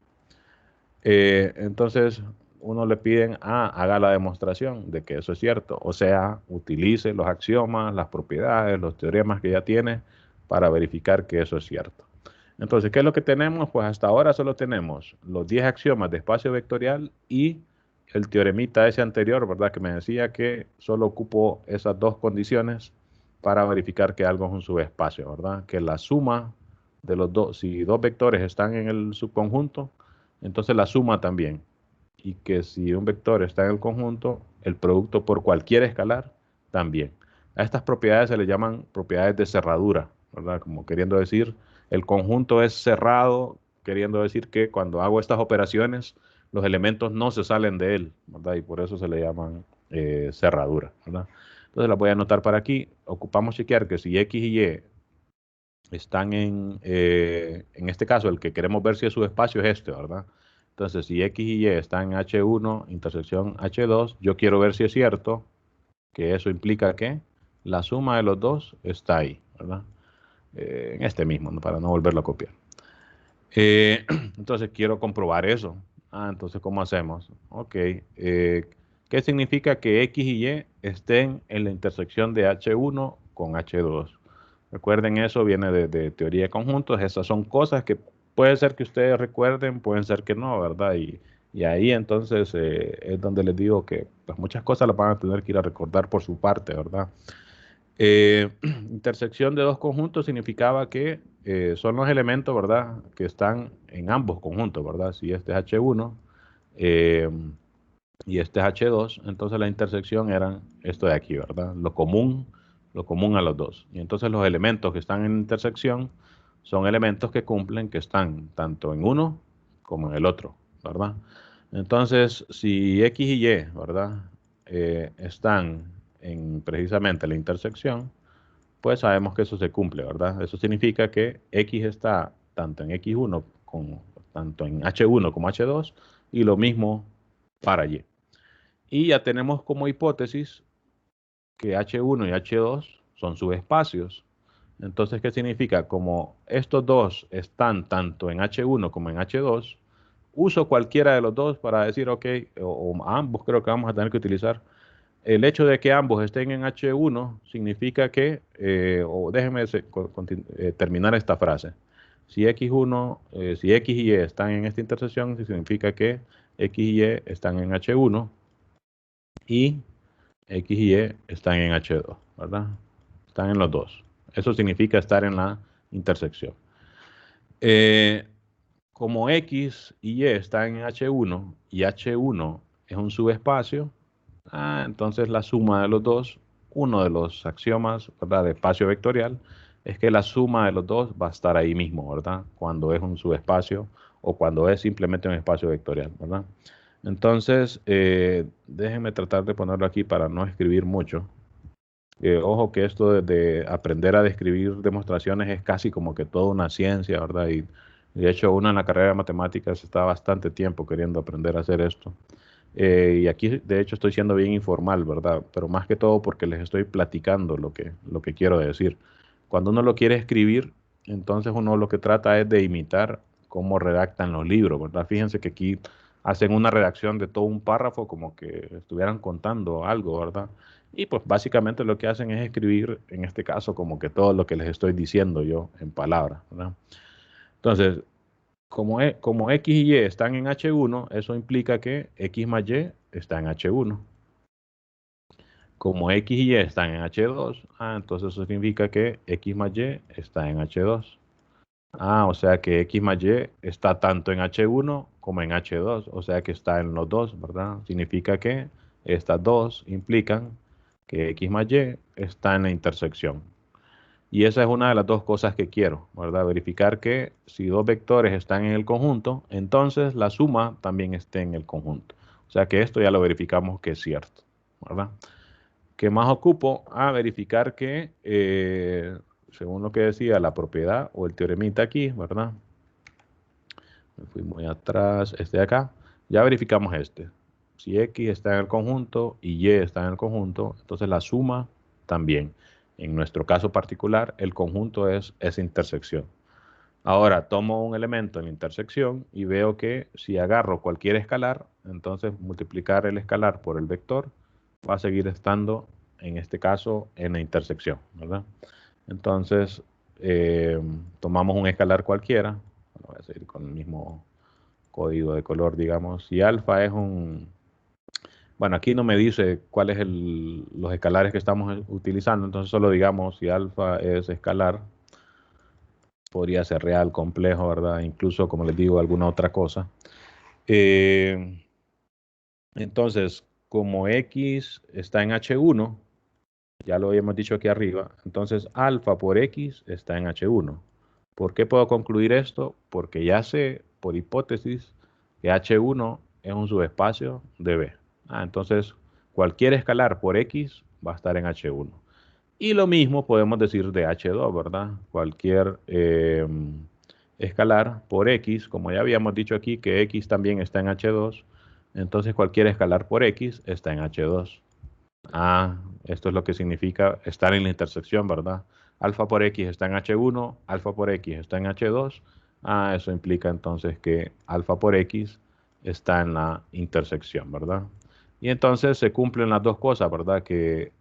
Entonces, uno le piden, haga la demostración de que eso es cierto. O sea, utilice los axiomas, las propiedades, los teoremas que ya tiene para verificar que eso es cierto. Entonces, ¿qué es lo que tenemos? Pues hasta ahora solo tenemos los 10 axiomas de espacio vectorial y el teoremita ese anterior, ¿verdad? Que me decía que solo ocupo esas dos condiciones para verificar que algo es un subespacio, ¿verdad? Que la suma de los dos, si dos vectores están en el subconjunto, entonces la suma también. Y que si un vector está en el conjunto, el producto por cualquier escalar también. A estas propiedades se le llaman propiedades de cerradura, ¿verdad? Como queriendo decir, el conjunto es cerrado, queriendo decir que cuando hago estas operaciones, los elementos no se salen de él, ¿verdad? Y por eso se le llaman cerradura, ¿verdad? Entonces las voy a anotar para aquí. Ocupamos chequear que si X y Y están en este caso, el que queremos ver si es subespacio es este, ¿verdad? Entonces, si X y Y están en H1, intersección H2, yo quiero ver si es cierto que eso implica que la suma de los dos está ahí, ¿verdad? En este mismo, ¿no? Para no volverlo a copiar. Entonces, quiero comprobar eso. Entonces, ¿cómo hacemos? Ok. ¿Qué significa que X y Y estén en la intersección de H1 con H2? Recuerden, eso viene de teoría de conjuntos. Esas son cosas que puede ser que ustedes recuerden, pueden ser que no, ¿verdad? Y ahí entonces es donde les digo que pues, muchas cosas las van a tener que ir a recordar por su parte, ¿verdad? Intersección de dos conjuntos significaba que son los elementos, ¿verdad? Que están en ambos conjuntos, ¿verdad? Si este es H1 y este es H2, entonces la intersección eran esto de aquí, ¿verdad? Lo común a los dos. Y entonces los elementos que están en intersección son elementos que cumplen, que están tanto en uno como en el otro, ¿verdad? Entonces, si X y Y, ¿verdad? están en precisamente la intersección, pues sabemos que eso se cumple, ¿verdad? Eso significa que X está tanto en X1 como tanto en H1 como H2 y lo mismo para Y. Y ya tenemos como hipótesis que H1 y H2 son subespacios. Entonces, ¿qué significa? Como estos dos están tanto en H1 como en H2, uso cualquiera de los dos para decir, ok, o ambos creo que vamos a tener que utilizar. El hecho de que ambos estén en H1 significa que, o déjenme terminar esta frase. Si X1, si X y Y están en esta intersección, significa que X y Y están en H1 y X y Y están en H2, ¿verdad? Están en los dos. Eso significa estar en la intersección. Como X y Y están en H1 y H1 es un subespacio, entonces la suma de los dos, uno de los axiomas, ¿verdad?, de espacio vectorial, es que la suma de los dos va a estar ahí mismo, ¿verdad?, cuando es un subespacio o cuando es simplemente un espacio vectorial, ¿verdad? Entonces, déjenme tratar de ponerlo aquí para no escribir mucho. Ojo que esto de aprender a describir demostraciones es casi como que toda una ciencia, ¿verdad? Y de hecho uno en la carrera de matemáticas está bastante tiempo queriendo aprender a hacer esto. Y aquí de hecho estoy siendo bien informal, ¿verdad? Pero más que todo porque les estoy platicando lo que quiero decir. Cuando uno lo quiere escribir, entonces uno lo que trata es de imitar cómo redactan los libros, ¿verdad? Fíjense que aquí hacen una redacción de todo un párrafo como que estuvieran contando algo, ¿verdad? Y pues básicamente lo que hacen es escribir, en este caso, como que todo lo que les estoy diciendo yo en palabras, ¿verdad? Entonces, como X y Y están en H1, eso implica que X más Y está en H1. Como X y Y están en H2, entonces eso significa que X más Y está en H2. O sea que X más Y está tanto en H1 como en H2, o sea que está en los dos, ¿verdad? Significa que estas dos implican que X más Y está en la intersección. Y esa es una de las dos cosas que quiero, ¿verdad? Verificar que si dos vectores están en el conjunto, entonces la suma también esté en el conjunto. O sea que esto ya lo verificamos que es cierto, ¿verdad? ¿Qué más ocupo? Verificar que, según lo que decía la propiedad o el teoremita aquí, ¿verdad? Me fui muy atrás, este de acá. Ya verificamos este. Si X está en el conjunto y Y está en el conjunto, entonces la suma también. En nuestro caso particular, el conjunto es esa intersección. Ahora tomo un elemento en la intersección y veo que si agarro cualquier escalar, entonces multiplicar el escalar por el vector va a seguir estando, en este caso, en la intersección, ¿verdad? Entonces, tomamos un escalar cualquiera. Voy a seguir con el mismo código de color, digamos. Si alfa es un... Bueno, aquí no me dice cuáles los escalares que estamos utilizando, entonces solo digamos si alfa es escalar. Podría ser real, complejo, ¿verdad? Incluso, como les digo, alguna otra cosa. Entonces, como X está en H1, ya lo habíamos dicho aquí arriba, entonces alfa por X está en H1. ¿Por qué puedo concluir esto? Porque ya sé, por hipótesis, que H1 es un subespacio de B. Entonces, cualquier escalar por X va a estar en H1. Y lo mismo podemos decir de H2, ¿verdad? Cualquier escalar por X, como ya habíamos dicho aquí, que X también está en H2, entonces cualquier escalar por X está en H2. Esto es lo que significa estar en la intersección, ¿verdad? Alfa por X está en H1, alfa por X está en H2. Eso implica entonces que alfa por X está en la intersección, ¿verdad? Y entonces se cumplen las dos cosas, ¿verdad? Que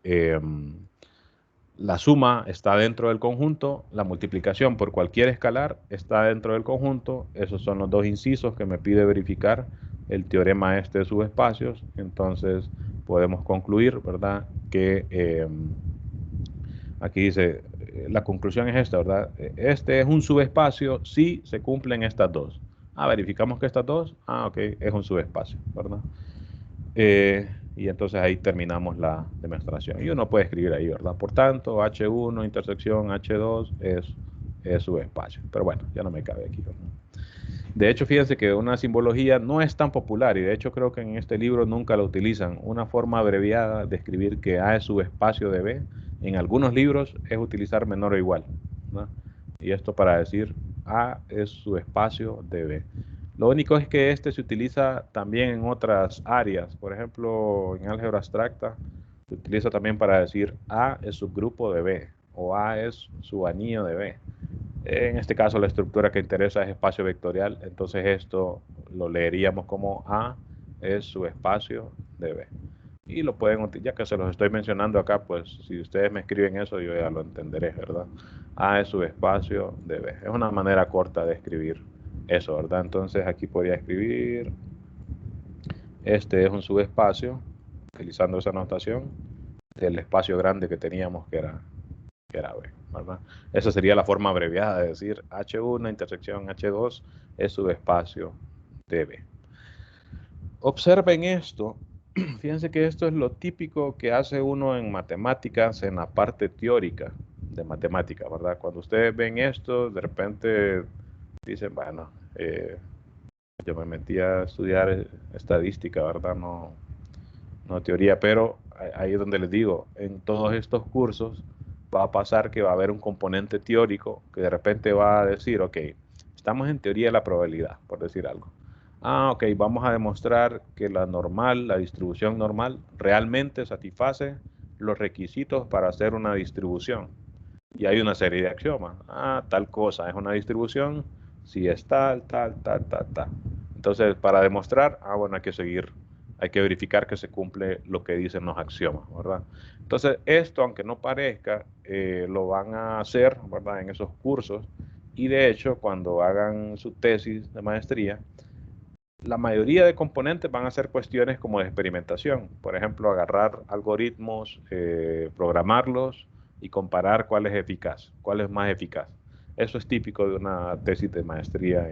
la suma está dentro del conjunto, la multiplicación por cualquier escalar está dentro del conjunto. Esos son los dos incisos que me pide verificar el teorema este de subespacios. Entonces podemos concluir, ¿verdad? Que aquí dice, la conclusión es esta, ¿verdad? Este es un subespacio si se cumplen estas dos. Verificamos que estas dos, ok, es un subespacio, ¿verdad? Y entonces ahí terminamos la demostración. Y uno puede escribir ahí, ¿verdad? Por tanto, H1 intersección H2 es subespacio. Pero bueno, ya no me cabe aquí, ¿verdad? De hecho, fíjense que una simbología no es tan popular y de hecho creo que en este libro nunca la utilizan. Una forma abreviada de escribir que A es subespacio de B, en algunos libros es utilizar menor o igual, ¿no? Y esto para decir A es subespacio de B. Lo único es que este se utiliza también en otras áreas. Por ejemplo, en álgebra abstracta se utiliza también para decir A es subgrupo de B o A es subanillo de B. En este caso la estructura que interesa es espacio vectorial, entonces esto lo leeríamos como A es subespacio de B. Y lo pueden utilizar, ya que se los estoy mencionando acá, pues si ustedes me escriben eso yo ya lo entenderé, ¿verdad? A es subespacio de B. Es una manera corta de escribir eso, ¿verdad? Entonces aquí podría escribir, este es un subespacio, utilizando esa notación, del espacio grande que teníamos que era B, ¿verdad? Esa sería la forma abreviada de decir H1 intersección H2 es subespacio de B. Observen esto. Fíjense que esto es lo típico que hace uno en matemáticas, en la parte teórica de matemática, ¿verdad? Cuando ustedes ven esto, de repente dicen, bueno, yo me metí a estudiar estadística, ¿verdad? No teoría, pero ahí es donde les digo, en todos estos cursos va a pasar que va a haber un componente teórico que de repente va a decir, ok, estamos en teoría de la probabilidad, por decir algo. Ah, ok, vamos a demostrar que la normal, la distribución normal, realmente satisface los requisitos para hacer una distribución. Y hay una serie de axiomas. Ah, tal cosa es una distribución, si es tal. Entonces, para demostrar, bueno, hay que verificar que se cumple lo que dicen los axiomas, ¿verdad? Entonces, esto, aunque no parezca, lo van a hacer, ¿verdad? En esos cursos. Y de hecho, cuando hagan su tesis de maestría, la mayoría de componentes van a ser cuestiones como de experimentación. Por ejemplo, agarrar algoritmos, programarlos y comparar cuál es eficaz, cuál es más eficaz. Eso es típico de una tesis de maestría,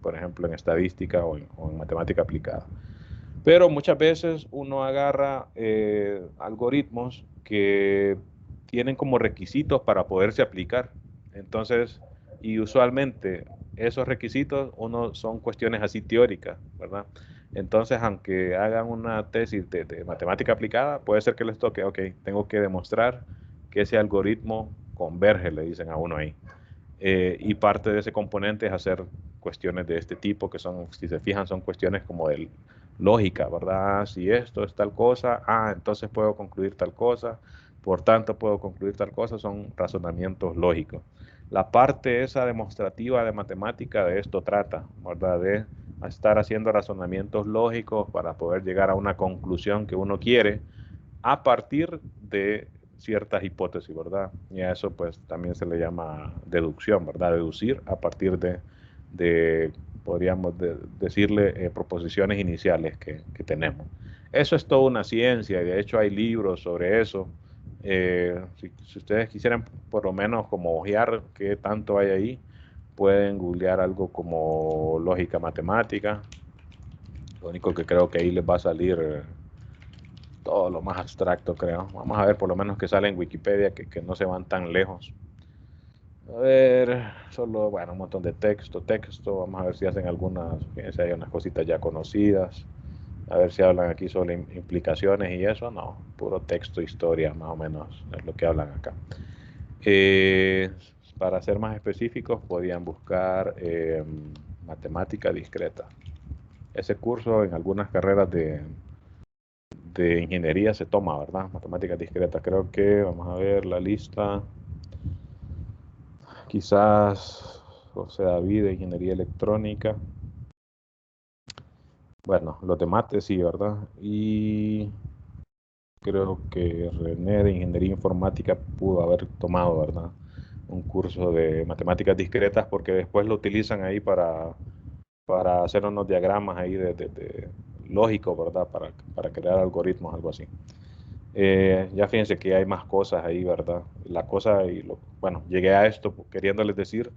por ejemplo, en estadística o en matemática aplicada. Pero muchas veces uno agarra algoritmos que tienen como requisitos para poderse aplicar. Entonces, y usualmente esos requisitos son cuestiones así teóricas, ¿verdad? Entonces, aunque hagan una tesis de matemática aplicada, puede ser que les toque, ok, tengo que demostrar que ese algoritmo converge, le dicen a uno ahí. Y parte de ese componente es hacer cuestiones de este tipo, que son, si se fijan, son cuestiones como de lógica, ¿verdad? Si esto es tal cosa, entonces puedo concluir tal cosa, por tanto puedo concluir tal cosa, son razonamientos lógicos. La parte esa demostrativa de matemática de esto trata, ¿verdad? De estar haciendo razonamientos lógicos para poder llegar a una conclusión que uno quiere a partir de ciertas hipótesis, ¿verdad? Y a eso pues también se le llama deducción, ¿verdad? Deducir a partir de podríamos decirle, proposiciones iniciales que tenemos. Eso es toda una ciencia y de hecho hay libros sobre eso. Si ustedes quisieran por lo menos como ojear qué tanto hay ahí, pueden googlear algo como lógica matemática. Lo único que creo que ahí les va a salir todo lo más abstracto, creo. Vamos a ver por lo menos que sale en Wikipedia, que no se van tan lejos. A ver, solo, bueno, un montón de texto. Vamos a ver si hacen algunas, fíjense, hay unas cositas ya conocidas. A ver si hablan aquí sobre implicaciones y eso. No, puro texto, historia, más o menos, es lo que hablan acá. Para ser más específicos, podían buscar matemática discreta. Ese curso en algunas carreras de ingeniería se toma, ¿verdad? Matemáticas discretas. Creo que, vamos a ver la lista. Quizás José David de ingeniería electrónica. Bueno, los de mate sí, ¿verdad? Y creo que René de ingeniería informática pudo haber tomado, ¿verdad? Un curso de matemáticas discretas porque después lo utilizan ahí para hacer unos diagramas ahí de lógicos, ¿verdad? Para crear algoritmos, algo así. Ya fíjense que hay más cosas ahí, ¿verdad? La cosa, bueno, llegué a esto queriéndoles decir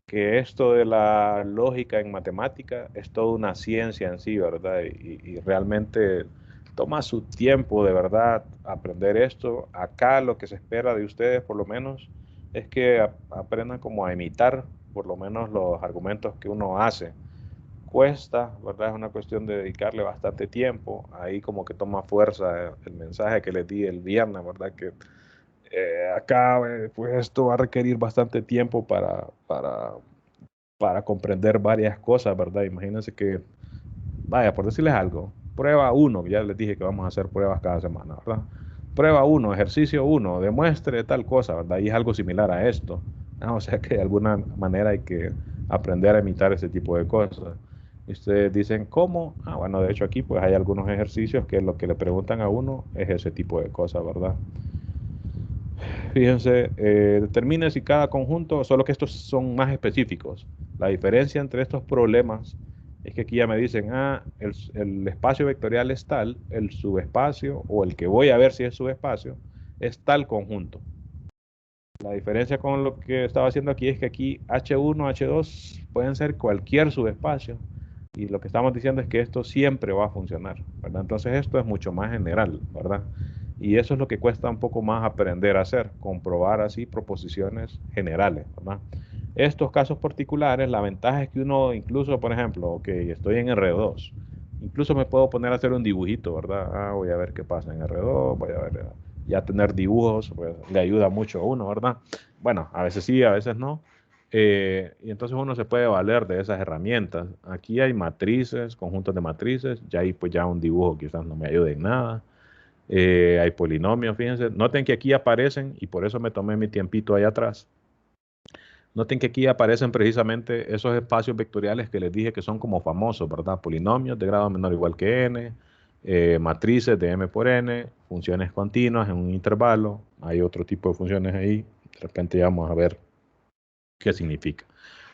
que esto de la lógica en matemática es toda una ciencia en sí, ¿verdad? Y realmente toma su tiempo de verdad aprender esto. Acá lo que se espera de ustedes, por lo menos, es que aprendan como a imitar, por lo menos, los argumentos que uno hace. cuesta, ¿verdad? Es una cuestión de dedicarle bastante tiempo. Ahí como que toma fuerza el mensaje que les di el viernes, ¿verdad? Que acá, pues esto va a requerir bastante tiempo para comprender varias cosas, ¿verdad? Imagínense que, vaya, por decirles algo, prueba 1, ya les dije que vamos a hacer pruebas cada semana, ¿verdad? Prueba 1, ejercicio 1, demuestre tal cosa, ¿verdad? Y es algo similar a esto, ¿no? O sea que de alguna manera hay que aprender a imitar ese tipo de cosas. Y ustedes dicen, ¿cómo? Bueno, de hecho aquí pues hay algunos ejercicios que lo que le preguntan a uno es ese tipo de cosas, ¿verdad? Fíjense, determine si cada conjunto, solo que estos son más específicos. La diferencia entre estos problemas es que aquí ya me dicen, el espacio vectorial es tal, el subespacio, o el que voy a ver si es subespacio, es tal conjunto. La diferencia con lo que estaba haciendo aquí es que aquí H1, H2 pueden ser cualquier subespacio. Y lo que estamos diciendo es que esto siempre va a funcionar, ¿verdad? Entonces esto es mucho más general, ¿verdad? Y eso es lo que cuesta un poco más aprender a hacer, comprobar así proposiciones generales, ¿verdad? Estos casos particulares, la ventaja es que uno incluso, por ejemplo, ok, estoy en R2, incluso me puedo poner a hacer un dibujito, ¿verdad? Voy a ver qué pasa en R2, voy a ver, ya tener dibujos, pues le ayuda mucho a uno, ¿verdad? Bueno, a veces sí, a veces no. Y entonces uno se puede valer de esas herramientas. Aquí hay matrices, conjuntos de matrices, ya ahí pues ya un dibujo quizás no me ayude en nada. Hay polinomios, fíjense. Noten que aquí aparecen, y por eso me tomé mi tiempito ahí atrás. Noten que aquí aparecen precisamente esos espacios vectoriales que les dije que son como famosos, ¿verdad? Polinomios de grado menor o igual que n, matrices de m por n, funciones continuas en un intervalo. Hay otro tipo de funciones ahí. De repente ya vamos a ver qué significa.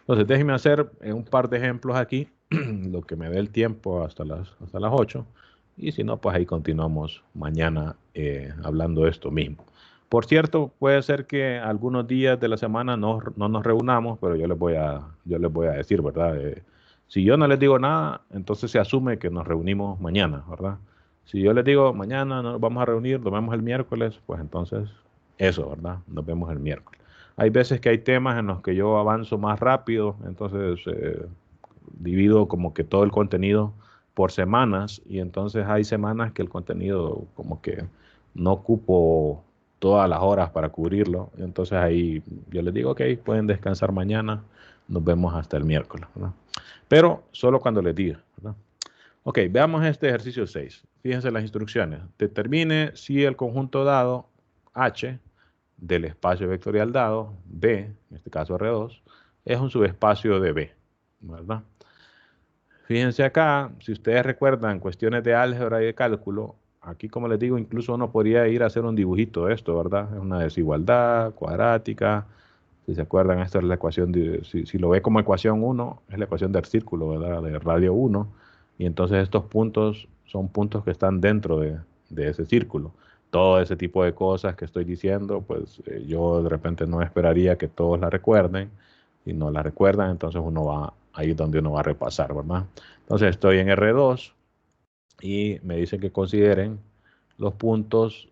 Entonces, déjenme hacer un par de ejemplos aquí, lo que me dé el tiempo hasta las 8. Y si no, pues ahí continuamos mañana hablando de esto mismo. Por cierto, puede ser que algunos días de la semana no nos reunamos, pero yo les voy a decir, ¿verdad? Si yo no les digo nada, entonces se asume que nos reunimos mañana, ¿verdad? Si yo les digo mañana nos vamos a reunir, nos vemos el miércoles, pues entonces eso, ¿verdad? Nos vemos el miércoles. Hay veces que hay temas en los que yo avanzo más rápido, entonces divido como que todo el contenido por semanas, y entonces hay semanas que el contenido como que no ocupo todas las horas para cubrirlo, entonces ahí yo les digo, ok, pueden descansar mañana, nos vemos hasta el miércoles, ¿verdad? Pero solo cuando les diga, ¿verdad? Ok, veamos este ejercicio 6. Fíjense las instrucciones. Determine si el conjunto dado H del espacio vectorial dado, B, en este caso R2, es un subespacio de B, ¿verdad? Fíjense acá, si ustedes recuerdan cuestiones de álgebra y de cálculo, aquí como les digo, incluso uno podría ir a hacer un dibujito de esto, ¿verdad? Es una desigualdad cuadrática. Si se acuerdan, esta es la ecuación, si lo ve como ecuación 1, es la ecuación del círculo, ¿verdad? De radio 1. Y entonces estos puntos son puntos que están dentro de ese círculo. Todo ese tipo de cosas que estoy diciendo, pues yo de repente no esperaría que todos la recuerden. Si no la recuerdan, entonces uno va ahí donde uno va a repasar, ¿verdad? Entonces estoy en R2 y me dicen que consideren los puntos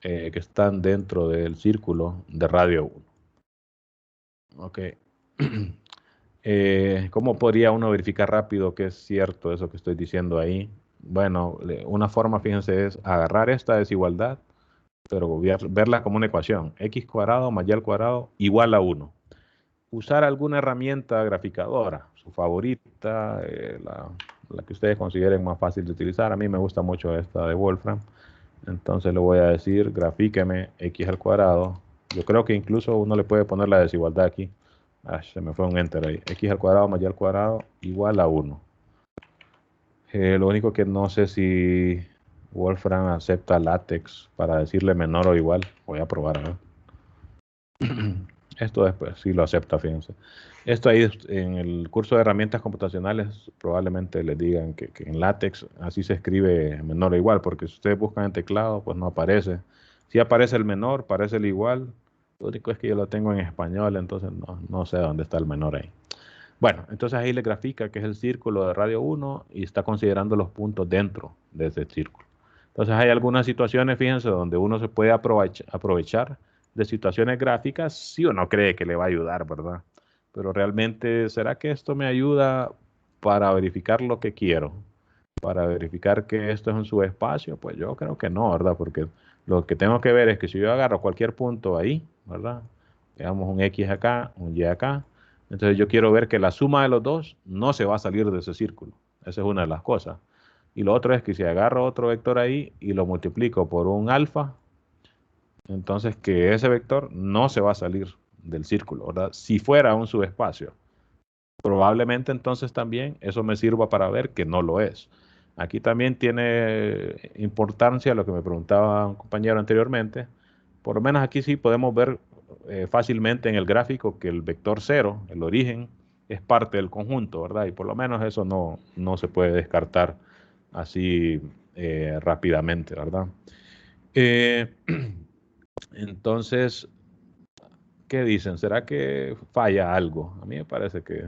que están dentro del círculo de radio 1. Ok. ¿Cómo podría uno verificar rápido que es cierto eso que estoy diciendo ahí? Bueno, una forma, fíjense, es agarrar esta desigualdad, pero verla como una ecuación. X cuadrado más y al cuadrado igual a 1. Usar alguna herramienta graficadora, su favorita, la que ustedes consideren más fácil de utilizar. A mí me gusta mucho esta de Wolfram. Entonces le voy a decir, grafíqueme X al cuadrado. Yo creo que incluso uno le puede poner la desigualdad aquí. Se me fue un enter ahí. X al cuadrado más y al cuadrado igual a 1. Lo único que no sé si Wolfram acepta látex para decirle menor o igual. Voy a probar a ver. Esto después sí lo acepta, fíjense. Esto ahí en el curso de herramientas computacionales probablemente les digan que en látex así se escribe menor o igual, porque si ustedes buscan en teclado, pues no aparece. Si aparece el menor, aparece el igual. Lo único es que yo lo tengo en español, entonces no sé dónde está el menor ahí. Bueno, entonces ahí le grafica que es el círculo de radio 1 y está considerando los puntos dentro de ese círculo. Entonces hay algunas situaciones, fíjense, donde uno se puede aprovechar de situaciones gráficas si uno cree que le va a ayudar, ¿verdad? Pero realmente, ¿será que esto me ayuda? para verificar lo que quiero, para verificar que esto es un subespacio, pues yo creo que no, ¿verdad? Porque lo que tengo que ver es que si yo agarro cualquier punto ahí, ¿verdad? Digamos un X acá, un Y acá, entonces yo quiero ver que la suma de los dos no se va a salir de ese círculo. Esa es una de las cosas. Y lo otro es que si agarro otro vector ahí y lo multiplico por un alfa, entonces que ese vector no se va a salir del círculo, ¿verdad? Si fuera un subespacio. Probablemente entonces también eso me sirva para ver que no lo es. Aquí también tiene importancia lo que me preguntaba un compañero anteriormente. Por lo menos aquí sí podemos ver fácilmente en el gráfico que el vector 0, el origen, es parte del conjunto, ¿verdad? Y por lo menos eso no se puede descartar así rápidamente, ¿verdad? Entonces, ¿qué dicen? ¿Será que falla algo? A mí me parece que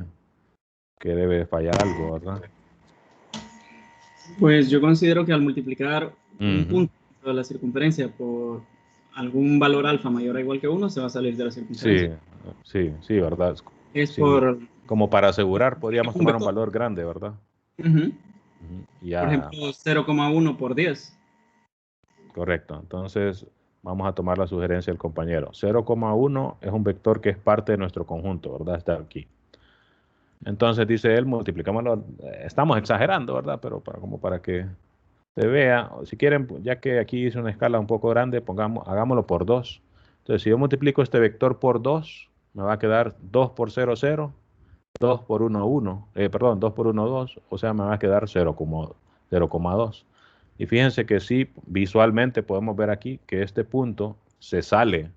debe fallar algo, ¿verdad? Pues yo considero que al multiplicar un Ujú. punto de la circunferencia por algún valor alfa mayor o igual que 1, se va a salir de la Sí, circunferencia. sí, ¿verdad? Es Sí, por como para asegurar, podríamos un tomar un vector. valor grande, ¿verdad? Ujú. Ujú. Por Ya, ejemplo, 0,1 por 10. correcto. Entonces, vamos a tomar la sugerencia del compañero. 0,1 es un vector que es parte de nuestro conjunto, ¿verdad? Está aquí. Entonces, dice él, multiplicámoslo. Estamos exagerando, ¿verdad? Pero como para que se vea, o si quieren, ya que aquí hice una escala un poco grande, hagámoslo por 2. Entonces, si yo multiplico este vector por 2, me va a quedar 2 por 0, 0, 2 por 1, 1, perdón, 2 por 1, 2, o sea, me va a quedar 0,2. Y fíjense que sí, visualmente podemos ver aquí que este punto se sale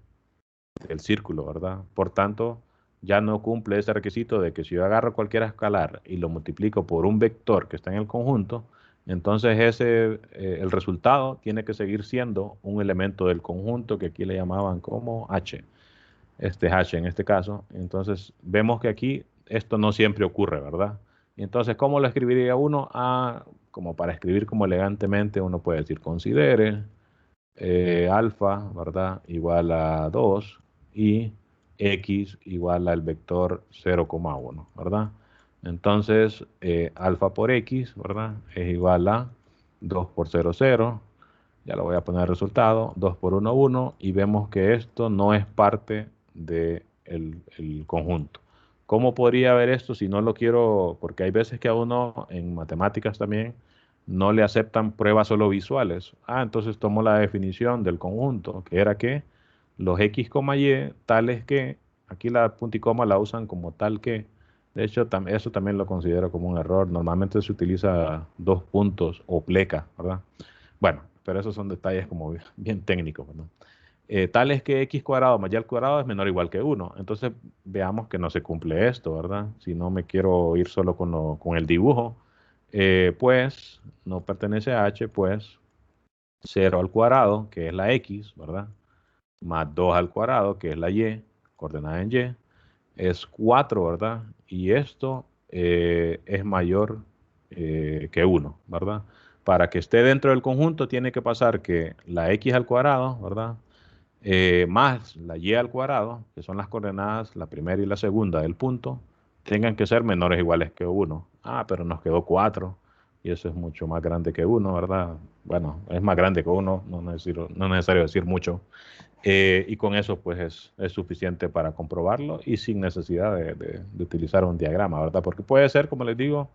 del círculo, ¿verdad? Por tanto, ya no cumple ese requisito de que si yo agarro cualquier escalar y lo multiplico por un vector que está en el conjunto, entonces el resultado tiene que seguir siendo un elemento del conjunto que aquí le llamaban como H. Este es H en este caso. Entonces, vemos que aquí esto no siempre ocurre, ¿verdad? Y entonces, ¿cómo lo escribiría uno? Como para escribir como elegantemente, uno puede decir considere alfa, ¿verdad? Igual a 2 y x igual al vector 0,1, ¿verdad? Entonces, alfa por x, ¿verdad? Es igual a 2 por 0, 0. Ya lo voy a poner el resultado, 2 por 1, 1, y vemos que esto no es parte del el conjunto. ¿Cómo podría ver esto si no lo quiero? Porque hay veces que a uno en matemáticas también no le aceptan pruebas solo visuales. Entonces tomo la definición del conjunto, que era que los x, y tales que, aquí la punto y coma la usan como tal que, de hecho eso también lo considero como un error. Normalmente se utiliza dos puntos o pleca, ¿verdad? Bueno, pero esos son detalles como bien técnicos, ¿no? Tal es que x cuadrado más y al cuadrado es menor o igual que 1. Entonces veamos que no se cumple esto, ¿verdad? Si no me quiero ir solo con el dibujo, pues no pertenece a h, pues 0 al cuadrado, que es la x, ¿verdad? Más 2 al cuadrado, que es la y, coordenada en y, es 4, ¿verdad? Y esto es mayor que 1, ¿verdad? Para que esté dentro del conjunto tiene que pasar que la x al cuadrado, ¿verdad? Más la y al cuadrado, que son las coordenadas, la primera y la segunda del punto, tengan que ser menores o iguales que 1. Pero nos quedó 4 y eso es mucho más grande que 1, ¿verdad? Bueno, es más grande que 1, no es necesario decir mucho. Y con eso pues es suficiente para comprobarlo y sin necesidad de utilizar un diagrama, ¿verdad? Porque puede ser, como les digo,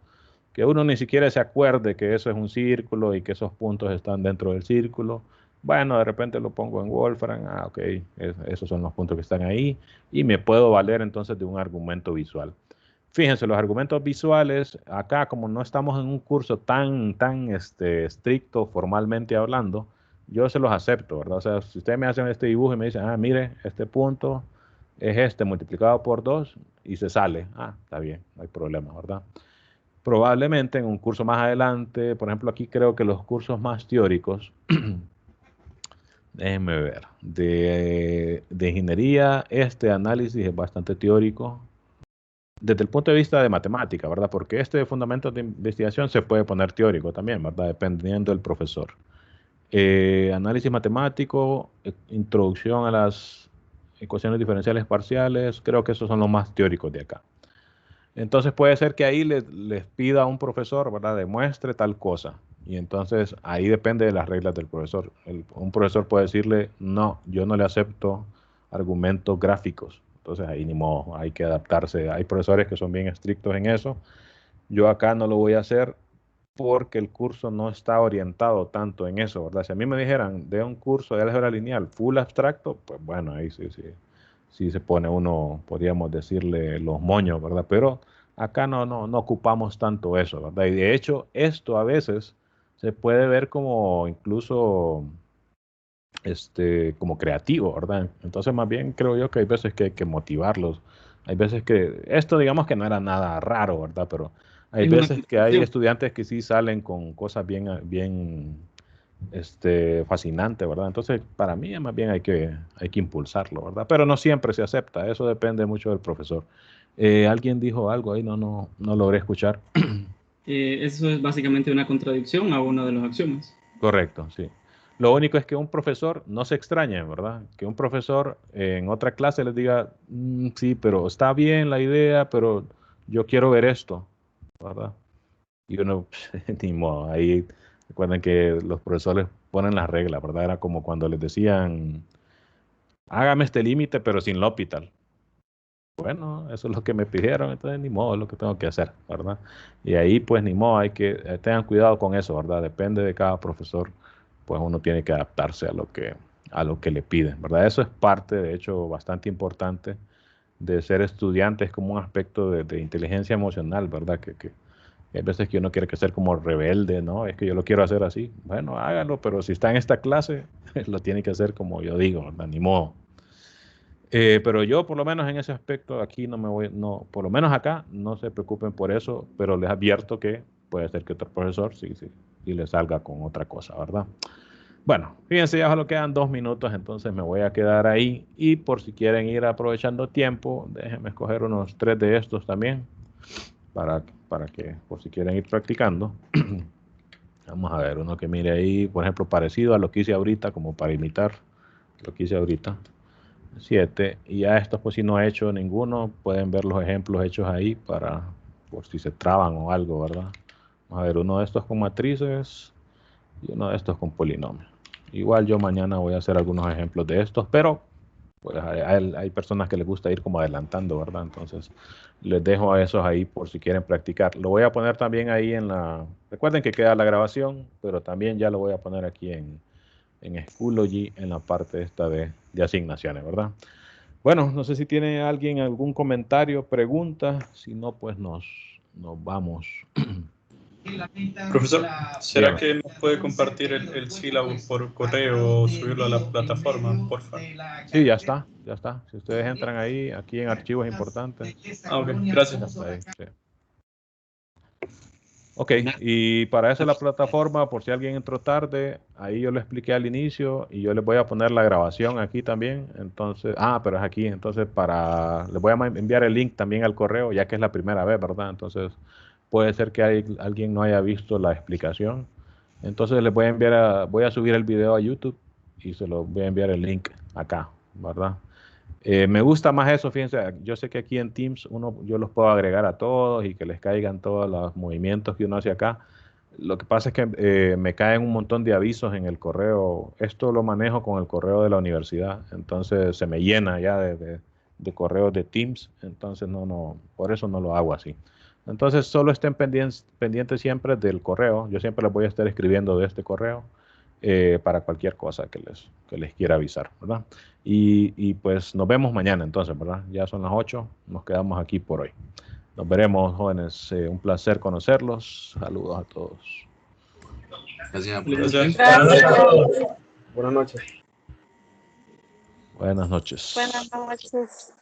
que uno ni siquiera se acuerde que eso es un círculo y que esos puntos están dentro del círculo. Bueno, de repente lo pongo en Wolfram, ok, esos son los puntos que están ahí y me puedo valer entonces de un argumento visual. Fíjense, los argumentos visuales, acá como no estamos en un curso tan estricto formalmente hablando, yo se los acepto, ¿verdad? O sea, si ustedes me hacen este dibujo y me dicen, mire, este punto es este multiplicado por 2 y se sale, está bien, no hay problema, ¿verdad? Probablemente en un curso más adelante, por ejemplo, aquí creo que los cursos más teóricos, déjenme ver, de ingeniería, este análisis es bastante teórico desde el punto de vista de matemática, ¿verdad? Porque este de fundamentos de investigación se puede poner teórico también, ¿verdad? Dependiendo del profesor. Análisis matemático, introducción a las ecuaciones diferenciales parciales, creo que esos son los más teóricos de acá. Entonces puede ser que ahí les pida a un profesor, ¿verdad? Demuestre tal cosa. Y entonces ahí depende de las reglas del profesor. Un profesor puede decirle, no, yo no le acepto argumentos gráficos. Entonces ahí ni modo, hay que adaptarse. Hay profesores que son bien estrictos en eso. Yo acá no lo voy a hacer porque el curso no está orientado tanto en eso, ¿verdad? Si a mí me dijeran de un curso de álgebra lineal full abstracto, pues bueno, ahí sí se pone uno, podríamos decirle, los moños, ¿verdad? Pero acá no ocupamos tanto eso, ¿verdad? Y de hecho, esto a veces se puede ver como incluso como creativo, ¿verdad? Entonces, más bien creo yo que hay veces que hay que motivarlos. Hay veces que, esto digamos que no era nada raro, ¿verdad? Pero hay Es una veces que hay construcción. estudiantes que sí salen con cosas bien fascinantes, ¿verdad? Entonces, para mí más bien hay que impulsarlo, ¿verdad? Pero no siempre se acepta, eso depende mucho del profesor. Alguien dijo algo ahí, no logré escuchar. Eso es básicamente una contradicción a uno de los axiomas. Correcto, sí. Lo único es que un profesor no se extrañe, ¿verdad? Que un profesor en otra clase les diga, sí, pero está bien la idea, pero yo quiero ver esto, ¿verdad? Y uno, ni modo, ahí recuerden que los profesores ponen las reglas, ¿verdad? Era como cuando les decían, hágame este límite, pero sin L'Hopital. Bueno, eso es lo que me pidieron, entonces ni modo, es lo que tengo que hacer, ¿verdad? Y ahí pues ni modo, hay que tengan cuidado con eso, ¿verdad? Depende de cada profesor, pues uno tiene que adaptarse a lo que le piden, ¿verdad? Eso es parte, de hecho, bastante importante de ser estudiante, es como un aspecto de inteligencia emocional, ¿verdad? Que hay veces que uno quiere que ser como rebelde, ¿no? Es que yo lo quiero hacer así. Bueno, hágalo, pero si está en esta clase, lo tiene que hacer como yo digo, ¿verdad? Ni modo. Pero yo, por lo menos en ese aspecto, aquí por lo menos acá, no se preocupen por eso, pero les advierto que puede ser que otro profesor sí le salga con otra cosa, ¿verdad? Bueno, fíjense, ya solo quedan 2 minutos, entonces me voy a quedar ahí. Y por si quieren ir aprovechando tiempo, déjenme escoger unos 3 de estos también, para que, por si quieren ir practicando. Vamos a ver, uno que mire ahí, por ejemplo, parecido a lo que hice ahorita, como para imitar lo que hice ahorita. 7, y ya estos pues si no he hecho ninguno, pueden ver los ejemplos hechos ahí por si se traban o algo, ¿verdad? Vamos a ver, uno de estos con matrices y uno de estos con polinomios. Igual yo mañana voy a hacer algunos ejemplos de estos, pero pues hay personas que les gusta ir como adelantando, ¿verdad? Entonces les dejo a esos ahí por si quieren practicar. Lo voy a poner también ahí recuerden que queda la grabación, pero también ya lo voy a poner aquí en Schoology en la parte esta de asignaciones, ¿verdad? Bueno, no sé si tiene alguien algún comentario, pregunta, si no, pues nos vamos. Profesor, ¿será Dígame. que nos puede compartir el sílabo por correo o subirlo a la plataforma, por favor? Sí, ya está. Si ustedes entran ahí, aquí en archivos importantes. Ok, Ya gracias. está ahí, sí. Ok, y para eso la plataforma, por si alguien entró tarde, ahí yo lo expliqué al inicio y yo les voy a poner la grabación aquí también. Entonces, pero es aquí, entonces les voy a enviar el link también al correo, ya que es la primera vez, ¿verdad? Entonces, puede ser que alguien no haya visto la explicación. Entonces, les voy a subir el video a YouTube y se lo voy a enviar el link acá, ¿verdad? Me gusta más eso, fíjense, yo sé que aquí en Teams yo los puedo agregar a todos y que les caigan todos los movimientos que uno hace acá. Lo que pasa es que me caen un montón de avisos en el correo. Esto lo manejo con el correo de la universidad, entonces se me llena ya de correos de Teams, entonces por eso no lo hago así. Entonces solo estén pendientes siempre del correo. Yo siempre les voy a estar escribiendo de este correo para cualquier cosa que les quiera avisar, ¿verdad? Y pues nos vemos mañana entonces, ¿verdad? Ya son las 8, nos quedamos aquí por hoy. Nos veremos, jóvenes. Un placer conocerlos. Saludos a todos. Gracias. Gracias. Buenas noches. Buenas noches. Buenas noches.